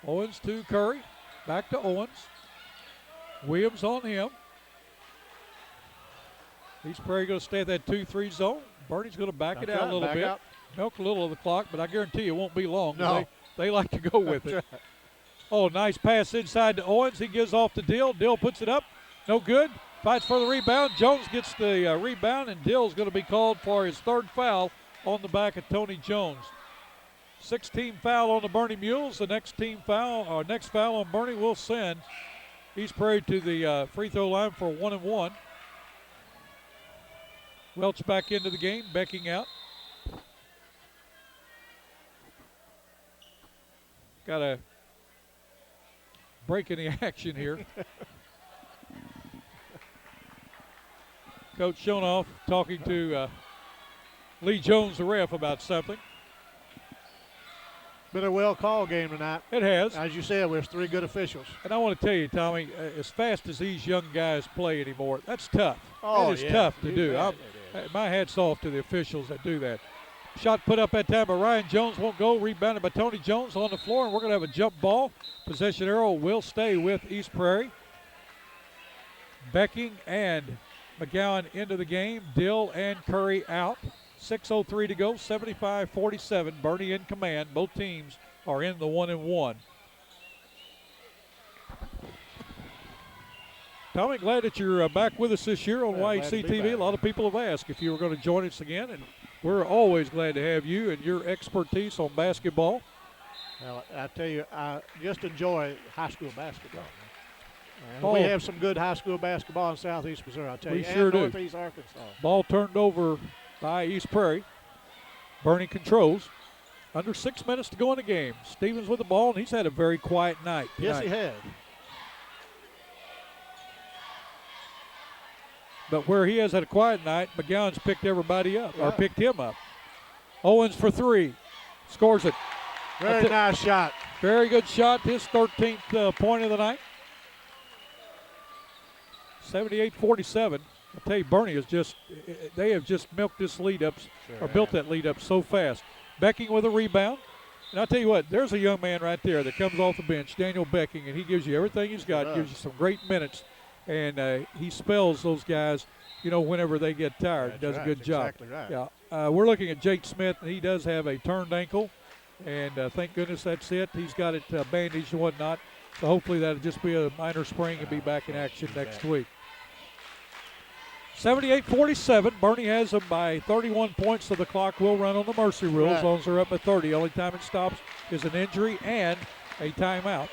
Owens to Curry. Back to Owens. Williams on him. East Prairie going to stay at that 2-3 zone. Bernie's going to back it out a little bit. Milk a little of the clock, but I guarantee you it won't be long. No. They like to go with it. Right. Oh, nice pass inside to Owens. He gives off to Dill. Dill puts it up. No good. Fights for the rebound. Jones gets the rebound, and Dill's going to be called for his third foul on the back of Tony Jones. 16 foul on the Bernie Mules. The next foul on Bernie will send East Prairie to the free throw line for 1-and-1. Welch back into the game, Becking out. Got a break in the action here. Coach Shonoff talking to Lee Jones, the ref, about something. been a well-called game tonight. It has. As you said, there's 3 good officials. And I want to tell you, Tommy, as fast as these young guys play anymore, that's tough. Oh, That is tough to do. My hat's off to the officials that do that. Shot put up that time by Ryan Jones, won't go. Rebounded by Tony Jones on the floor, and we're going to have a jump ball. Possession arrow will stay with East Prairie. Becking and McGowan into the game. Dill and Curry out. 6:03 to go, 75-47. Bernie in command. Both teams are in the 1-1. Tommy, glad that you're back with us this year on YHC TV. A lot of people have asked if you were going to join us again, and we're always glad to have you and your expertise on basketball. Well, I tell you, I just enjoy high school basketball. Oh. We have some good high school basketball in southeast Missouri, I'll tell you, sure and do. northeast Arkansas. Ball turned over by East Prairie. Bernie controls. Under 6 minutes to go in the game. Stevens with the ball, and he's had a very quiet night tonight. Yes, he has. But where he has had a quiet night, McGowan's picked everybody up, or picked him up. Owens for 3. Scores it. Very nice shot. Very good shot. His 13th point of the night. 78-47. I'll tell you, Bernie is they have just milked this lead up, or built that lead up so fast. Becking with a rebound. And I'll tell you what, there's a young man right there that comes off the bench, Daniel Becking, and he gives you everything he's got, gives you some great minutes. And he spells those guys, whenever they get tired. He does a good job. Exactly right. Yeah. We're looking at Jake Smith, and he does have a turned ankle. And thank goodness that's it. He's got it bandaged and whatnot. So hopefully that'll just be a minor sprain and be back in action next week. 78-47. Bernie has them by 31 points, so the clock will run on the mercy rule as long as they're up at 30. Only time it stops is an injury and a timeout.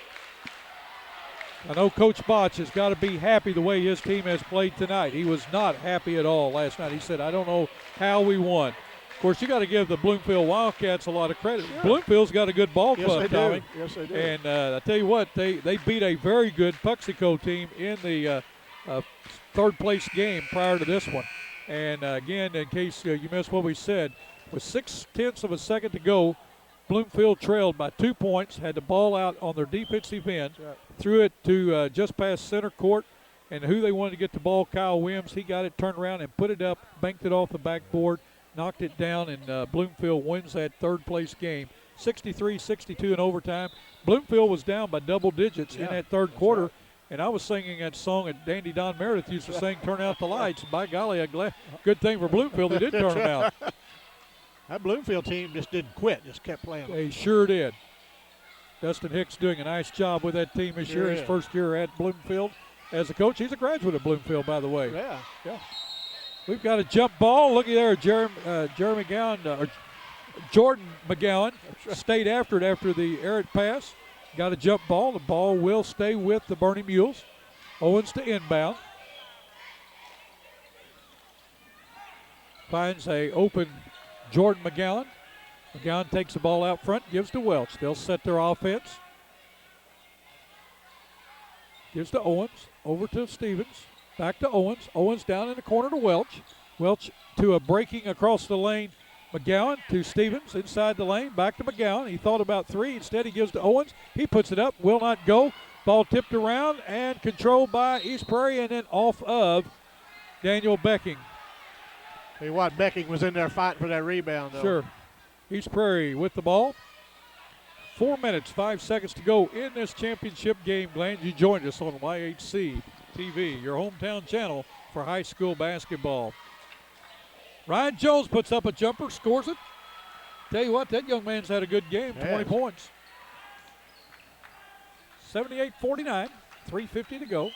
I know Coach Botch has got to be happy the way his team has played tonight. He was not happy at all last night. He said, I don't know how we won. Of course, you got to give the Bloomfield Wildcats a lot of credit. Sure. Bloomfield's got a good ball club, Tommy. Yes, they do. And I tell you what, they beat a very good Puxico team in the third-place game prior to this one. And, again, in case you missed what we said, with 0.6 of a second to go, Bloomfield trailed by 2 points, had the ball out on their defensive end, threw it to just past center court, and who they wanted to get the ball, Kyle Williams, he got it, turned around and put it up, banked it off the backboard, knocked it down, and Bloomfield wins that third-place game. 63-62 in overtime. Bloomfield was down by double digits in that third quarter, and I was singing that song that Dandy Don Meredith used to sing, Turn Out the Lights. By golly, good thing for Bloomfield they did turn them out. That Bloomfield team just didn't quit, just kept playing. They sure did. Dustin Hicks doing a nice job with that team this year, his first year at Bloomfield as a coach. He's a graduate of Bloomfield, by the way. Yeah. We've got a jump ball. Looky there, Jeremy McGowan, Jordan McGowan stayed after it after the errant pass. Got a jump ball. The ball will stay with the Bernie Mules. Owens to inbound. Finds a open Jordan McGowan. McGowan takes the ball out front, gives to Welch. They'll set their offense. Gives to Owens, over to Stevens, back to Owens. Owens down in the corner to Welch. Welch to a breaking across the lane. McGowan to Stevens, inside the lane, back to McGowan. He thought about 3. Instead, he gives to Owens. He puts it up, will not go. Ball tipped around and controlled by East Prairie and then off of Daniel Becking. Tell you what, Becking was in there fighting for that rebound, though. Sure. East Prairie with the ball. 4 minutes, 5 seconds to go in this championship game. Glad you joined us on YHC TV, your hometown channel for high school basketball. Ryan Jones puts up a jumper, scores it. Tell you what, that young man's had a good game, 20 points. 78-49, 3:50 to go.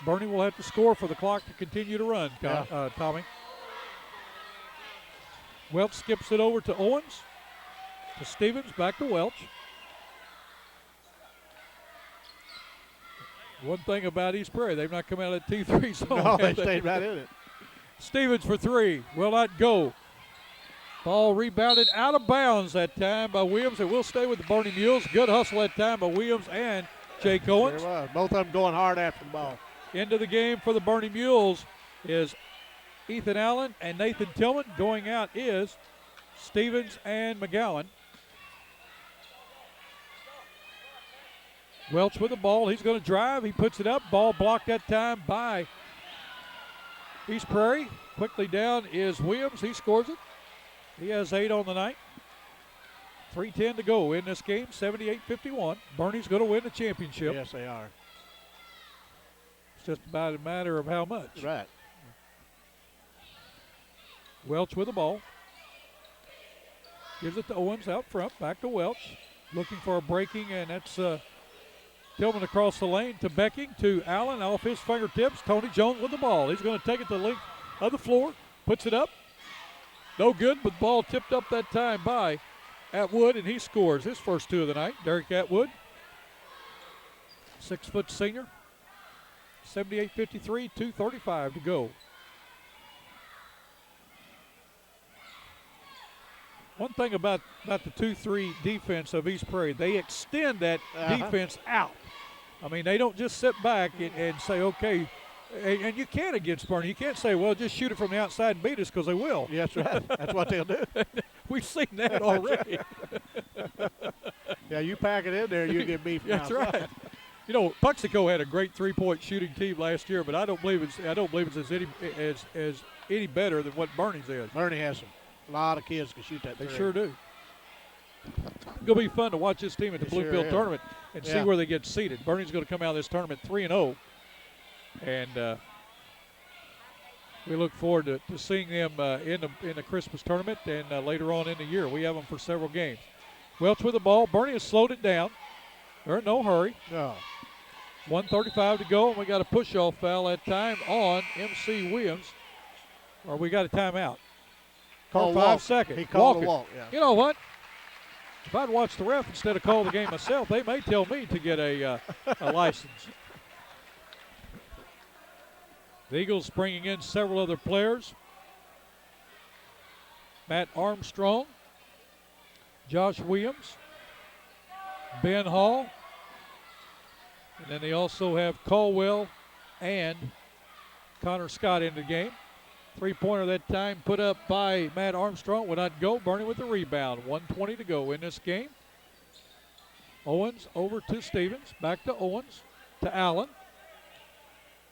Bernie will have to score for the clock to continue to run, Tommy. Welch skips it over to Owens, to Stevens, back to Welch. One thing about East Prairie, they've not come out of the T3 zone. No, they stayed right in it. Stevens for 3, will not go. Ball rebounded out of bounds that time by Williams. It will stay with the Bernie Mules. Good hustle that time by Williams and Jake Owens. Sure was. Both of them going hard after the ball. Into the game for the Bernie Mules is Ethan Allen and Nathan Tillman. Going out is Stevens and McGowan. Welch with the ball. He's going to drive. He puts it up. Ball blocked that time by East Prairie. Quickly down is Williams. He scores it. He has 8 on the night. 3:10 to go in this game, 78-51. Bernie's going to win the championship. Yes, they are. It's just about a matter of how much. Right. Welch with the ball. Gives it to Owens out front. Back to Welch. Looking for a breaking, and that's Tillman across the lane to Becking, to Allen off his fingertips. Tony Jones with the ball. He's going to take it to the length of the floor. Puts it up. No good, but the ball tipped up that time by Atwood, and he scores his first 2 of the night. Derek Atwood, 6-foot senior. 78-53, 2:35 to go. One thing about the 2-3 defense of East Prairie, they extend that defense out. I mean, they don't just sit back and say, okay, and you can't against Bernie. You can't say, well, just shoot it from the outside and beat us, because they will. Yeah, that's right. That's what they'll do. We've seen that already. Yeah, you pack it in there, you get beef. That's right. You know, Puxico had a great 3-point shooting team last year, but I don't believe it's as any better than what Bernie's is. Bernie has a lot of kids can shoot that. They sure do. It's going to be fun to watch this team at the Bloomfield tournament and see where they get seated. Bernie's going to come out of this tournament 3-0, and we look forward to seeing them in the Christmas tournament and later on in the year. We have them for several games. Welch with the ball. Bernie has slowed it down. They're in no hurry. No. 1:35 to go, and we got a push-off foul that time on MC Williams. Or we got a timeout. Call 5 seconds. He called a walk, yeah. You know what? If I'd watched the ref instead of call the game myself, they may tell me to get a license. The Eagles bringing in several other players. Matt Armstrong, Josh Williams, Ben Hall, and then they also have Caldwell and Connor Scott in the game. 3-pointer that time put up by Matt Armstrong would not go. Bernie with the rebound. 1:20 to go in this game. Owens over to Stevens. Back to Owens. To Allen.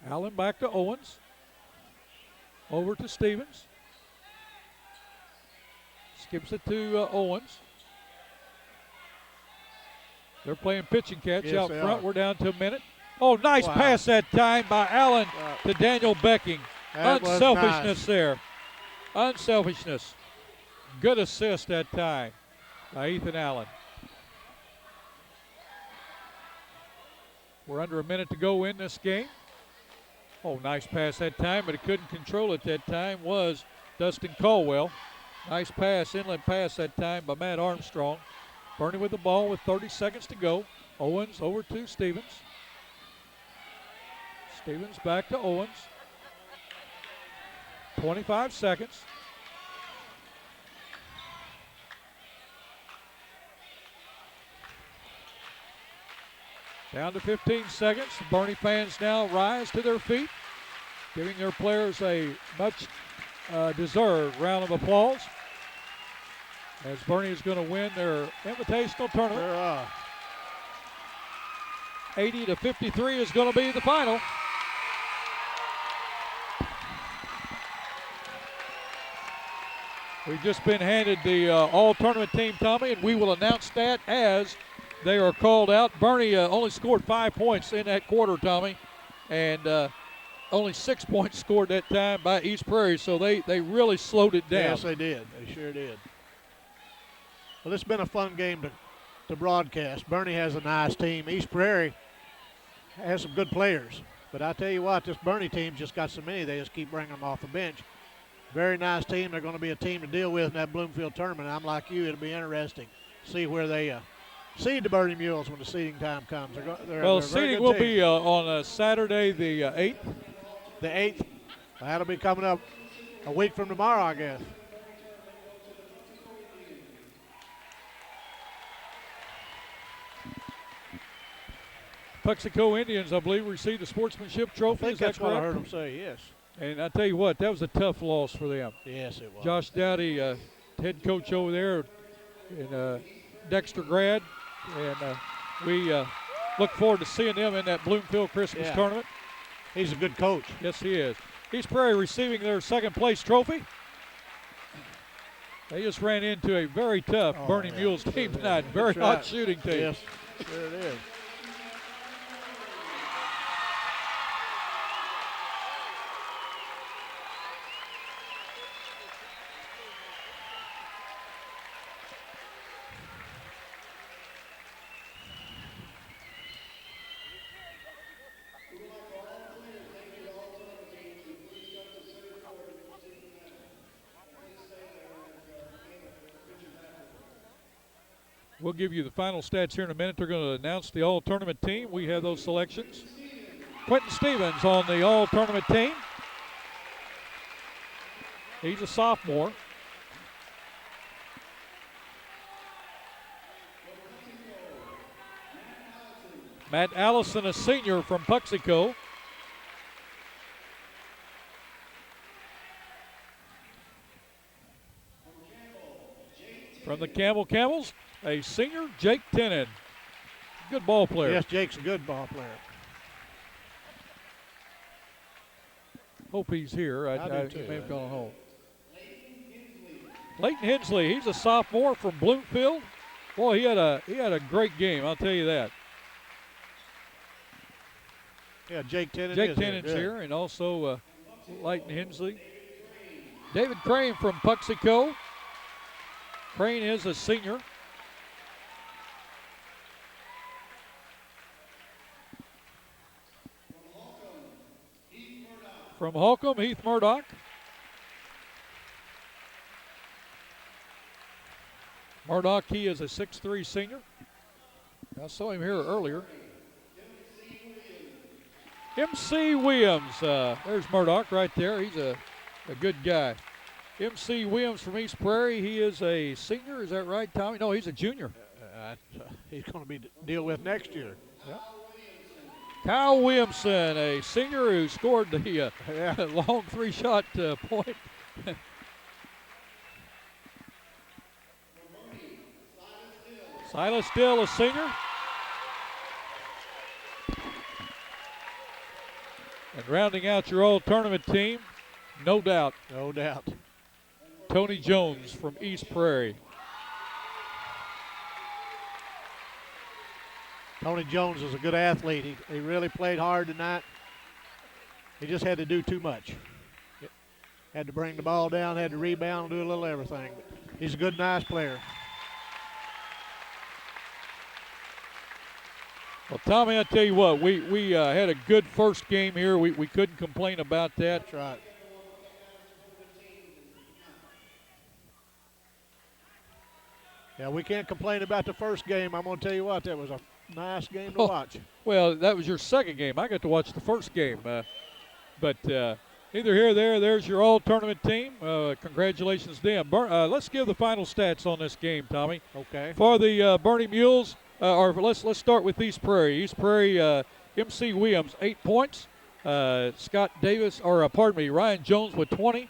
Allen back to Owens. Over to Stevens. Skips it to Owens. They're playing pitch and catch out front. We're down to a minute. Oh, nice pass that time by Allen to Daniel Becking. Unselfishness there. Unselfishness. Good assist that time by Ethan Allen. We're under a minute to go in this game. Oh, nice pass that time, but he couldn't control it that time was Dustin Caldwell. Nice pass, inlet pass that time by Matt Armstrong. Bernie with the ball with 30 seconds to go. Owens over to Stevens. Stevens back to Owens. 25 seconds. Down to 15 seconds. Bernie fans now rise to their feet, giving their players a much deserved round of applause as Bernie is going to win their invitational tournament. 80-53 is going to be the final. We've just been handed the all-tournament team, Tommy, and we will announce that as they are called out. Bernie only scored 5 points in that quarter, Tommy, and only 6 points scored that time by East Prairie, so they really slowed it down. Yes, they did. They sure did. Well, it's been a fun game to broadcast. Bernie has a nice team. East Prairie has some good players. But I tell you what, this Bernie team's just got so many, they just keep bringing them off the bench. Very nice team. They're going to be a team to deal with in that Bloomfield tournament. I'm like you, it'll be interesting to see where they seed the Bernie Mules when the seeding time comes. Well, seeding will be on Saturday the 8th. The 8th. That'll be coming up a week from tomorrow, I guess. Puxico Indians, I believe, received the sportsmanship trophy. I think Is that that's what I correct? heard them say, yes. And I tell you what, that was a tough loss for them. Yes, it was. Josh Dowdy, head coach over there, and Dexter grad, and we look forward to seeing them in that Bloomfield Christmas tournament. He's a good coach. Yes, he is. East Prairie receiving their second place trophy. They just ran into a very tough Bernie Mules team tonight. Very hot shooting team. Yes, sure it is. We'll give you the final stats here in a minute. They're going to announce the all-tournament team. We have those selections. Quentin Stevens on the all-tournament team. He's a sophomore. Matt Allison, a senior from Puxico. From the Camels, a senior, Jake Tennant. Good ball player. Yes, Jake's a good ball player. Hope he's here. I do too. He may have gone home. Leighton Hensley, he's a sophomore from Bloomfield. Boy, he had a great game, I'll tell you that. Yeah, Jake Tennant. Jake Tennant's here, and also Leighton Hensley. David Crane from Puxico. Crane is a senior. From Holcomb, Heath Murdoch. Murdoch, he is a 6'3" senior. I saw him here earlier. MC Williams, there's Murdoch right there. He's a good guy. MC Williams from East Prairie, he is a senior, is that right, Tommy? No, he's a junior. He's going to be deal with next year. Yep. Kyle Williamson, a senior who scored the long three-shot point. Silas Dill, a senior. And rounding out your all-tournament team, no doubt. No doubt. Tony Jones from East Prairie. Tony Jones is a good athlete. He really played hard tonight. He just had to do too much. Had to bring the ball down, had to rebound, do a little everything. But he's a good, nice player. Well, Tommy, I tell you what, we had a good first game here. We couldn't complain about that. That's right. Yeah, we can't complain about the first game. I'm going to tell you what, that was a nice game to watch. Well, that was your second game. I got to watch the first game. But either here or there, there's your all-tournament team. Congratulations to them. Let's give the final stats on this game, Tommy. Okay. For the Bernie Mules, let's start with East Prairie. East Prairie, MC Williams, 8 points. Ryan Jones with 20.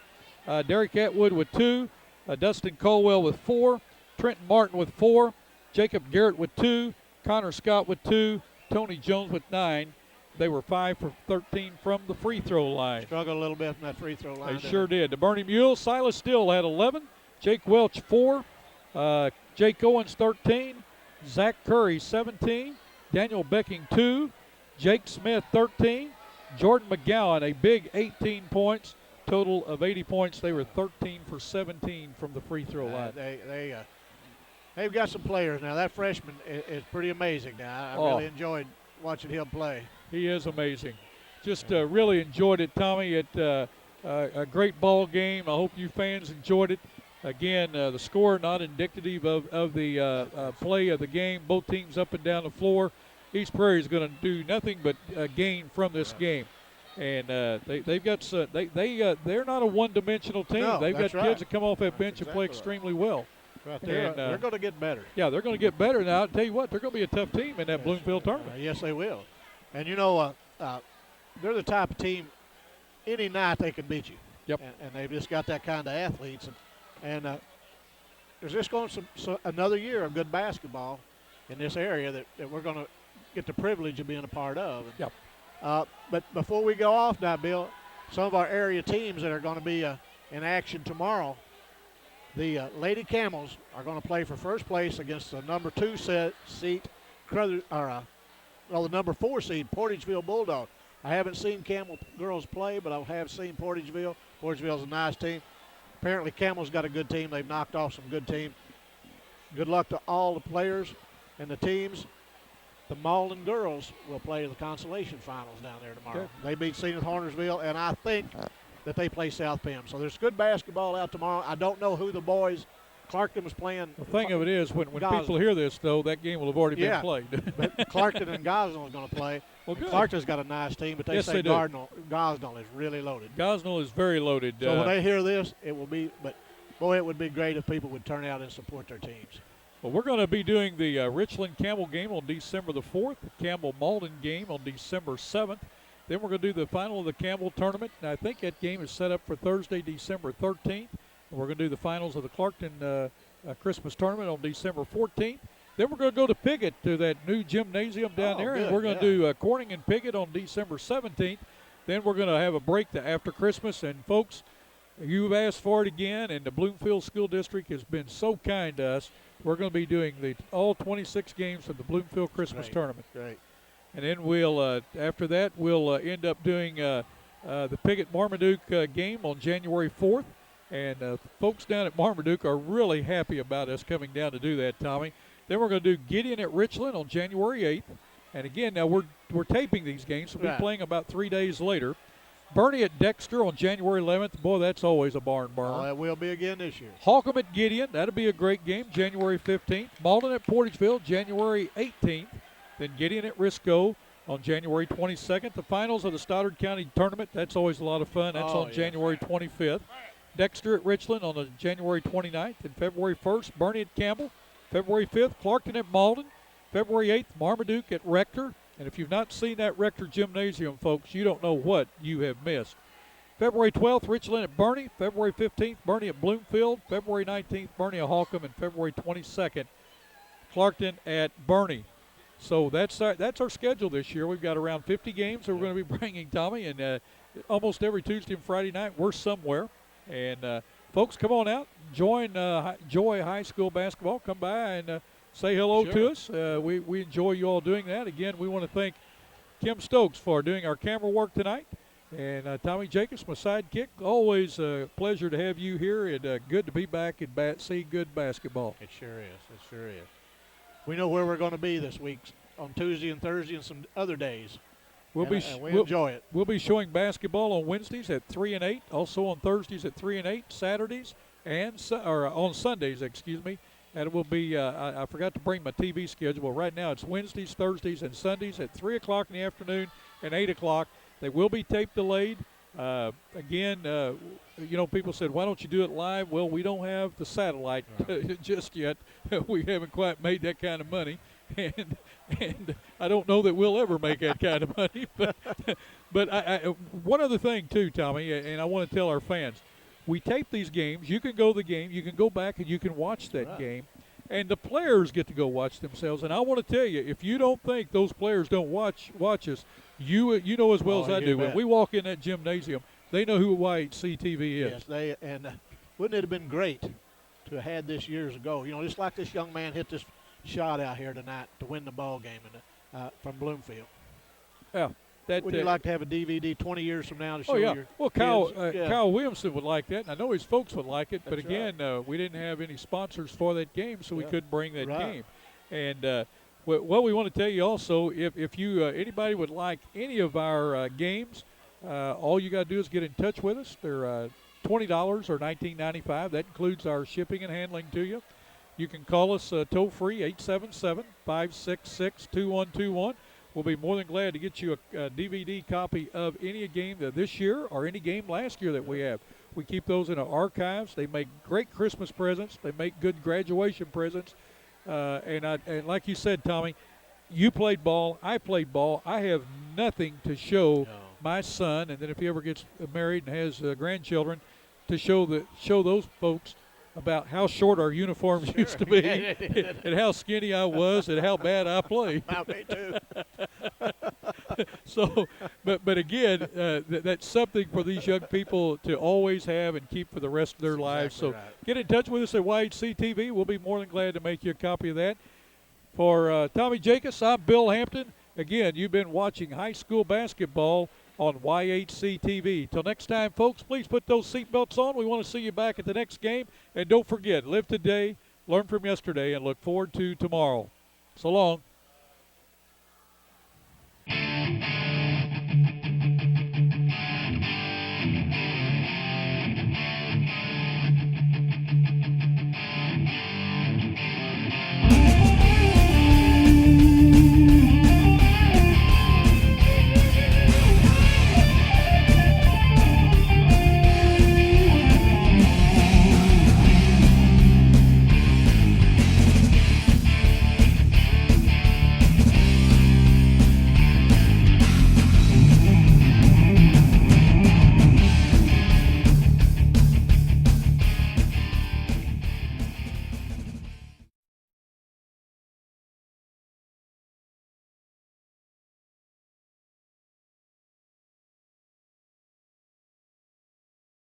Derek Atwood with 2. Dustin Colwell with 4. Trenton Martin with 4. Jacob Garrett with 2. Connor Scott with 2. Tony Jones with 9. They were 5 for 13 from the free throw line. Struggled a little bit from that free throw line. They sure did. The Bernie Mules, Silas Still had 11. Jake Welch 4. Jake Owens 13. Zach Curry 17. Daniel Becking 2. Jake Smith 13. Jordan McGowan a big 18 points. Total of 80 points. They were 13 for 17 from the free throw line. They've got some players now. That freshman is pretty amazing now. I really enjoyed watching him play. He is amazing. Just really enjoyed it, Tommy. A great ball game. I hope you fans enjoyed it. Again, the score not indicative of the play of the game. Both teams up and down the floor. East Prairie is going to do nothing but gain from this game. And they've got they're not a one-dimensional team. No, they've got right. kids that come off that bench and play extremely well. Right. They're going to get better. Yeah, they're going to get better. Now, I'll tell you what, they're going to be a tough team in that Bloomfield tournament. Yes, they will. And, you know, they're the type of team, any night they can beat you. Yep. And they've just got that kind of athletes. And there's just going another year of good basketball in this area that we're going to get the privilege of being a part of. Yep. But before we go off now, Bill, some of our area teams that are going to be in action tomorrow, the Lady Camels are going to play for first place against the number 2 seed, the number 4 seed, Portageville Bulldog. I haven't seen Camel girls play, but I have seen Portageville. Portageville's a nice team. Apparently Camel's got a good team. They've knocked off some good teams. Good luck to all the players and the teams. The Malden girls will play the consolation finals down there tomorrow. Okay. They beat Zenith Hornersville, and I think that they play South Pim. So there's good basketball out tomorrow. I don't know who the boys. Clarkton was playing. The thing of it is, when Gosnell. People hear this, though, that game will have already been played. But Clarkton and Gosnell are going to play. Well, good. Clarkton's got a nice team, but they say Gosnell is really loaded. Gosnell is very loaded. So when they hear this, it will be – but, boy, it would be great if people would turn out and support their teams. Well, we're going to be doing the Richland Campbell game on December the 4th, the Campbell Malden game on December 7th. Then we're going to do the final of the Campbell tournament, and I think that game is set up for Thursday, December 13th. And we're going to do the finals of the Clarkton Christmas tournament on December 14th. Then we're going to go to Piggott to that new gymnasium down there, and we're going to do Corning and Piggott on December 17th. Then we're going to have a break after Christmas. And, folks, you've asked for it again, and the Bloomfield School District has been so kind to us. We're going to be doing all 26 games of the Bloomfield Christmas tournament. Great. And then we'll, after that, we'll end up doing the Piggott-Marmaduke game on January 4th. And folks down at Marmaduke are really happy about us coming down to do that, Tommy. Then we're going to do Gideon at Richland on January 8th. And again, now we're taping these games, so we'll be playing about 3 days later. Bernie at Dexter on January 11th. Boy, that's always a barn burner. Oh, that will be again this year. Holcomb at Gideon. That'll be a great game, January 15th. Malden at Portageville, January 18th. Then Gideon at Risco on January 22nd. The finals of the Stoddard County Tournament. That's always a lot of fun. That's on January 25th. Dexter at Richland on January 29th. And February 1st, Bernie at Campbell. February 5th, Clarkton at Malden. February 8th, Marmaduke at Rector. And if you've not seen that Rector Gymnasium, folks, you don't know what you have missed. February 12th, Richland at Bernie. February 15th, Bernie at Bloomfield. February 19th, Bernie at Holcomb. And February 22nd, Clarkton at Bernie. So that's our schedule this year. We've got around 50 games that we're going to be bringing, Tommy. And almost every Tuesday and Friday night, we're somewhere. And, folks, come on out. Join Joy High School basketball. Come by and say hello to us. We enjoy you all doing that. Again, we want to thank Kim Stokes for doing our camera work tonight. And Tommy Jacobs, my sidekick. Always a pleasure to have you here, and good to be back and see good basketball. It sure is. It sure is. We know where we're going to be this week on Tuesday and Thursday and some other days. We'll enjoy it. We'll be showing basketball on Wednesdays at 3 and 8, also on Thursdays at 3 and 8, Saturdays and on Sundays, excuse me. And it will be, I forgot to bring my TV schedule, but right now it's Wednesdays, Thursdays, and Sundays at 3 o'clock in the afternoon and 8 o'clock. They will be tape delayed. Again, people said, why don't you do it live? Well, we don't have the satellite just yet. We haven't quite made that kind of money. And I don't know that we'll ever make that kind of money. But one other thing, too, Tommy, and I want to tell our fans, we tape these games. You can go to the game. You can go back and you can watch that game. And the players get to go watch themselves. And I want to tell you, if you don't think those players don't watch us, you know as well as I do. When we walk in that gymnasium, they know who YHC-TV is. Yes, wouldn't it have been great to have had this years ago? Just like this young man hit this shot out here tonight to win the ball game from Bloomfield. Yeah. Would you like to have a DVD 20 years from now to show your Well, kids? Kyle Williamson would like that, and I know his folks would like it. That's but again, we didn't have any sponsors for that game, so we couldn't bring that game. And what we want to tell you also, if you anybody would like any of our games, all you got to do is get in touch with us. They're $20 or $19.95. That includes our shipping and handling to you. You can call us toll-free, 877-566-2121. We'll be more than glad to get you a DVD copy of any game this year or any game last year that we have. We keep those in our archives. They make great Christmas presents. They make good graduation presents. And like you said, Tommy, you played ball. I played ball. I have nothing to show my son, and then if he ever gets married and has grandchildren, to show those folks about how short our uniforms used to be, and how skinny I was, and how bad I played. Me too. So, but again, that's something for these young people to always have and keep for the rest of their lives. Exactly So right. get in touch with us at YHC TV. We'll be more than glad to make you a copy of that. For Tommy Jacobs, I'm Bill Hampton. Again, you've been watching high school basketball on YHC TV. Till next time, folks, please put those seatbelts on. We want to see you back at the next game. And don't forget, live today, learn from yesterday, and look forward to tomorrow. So long.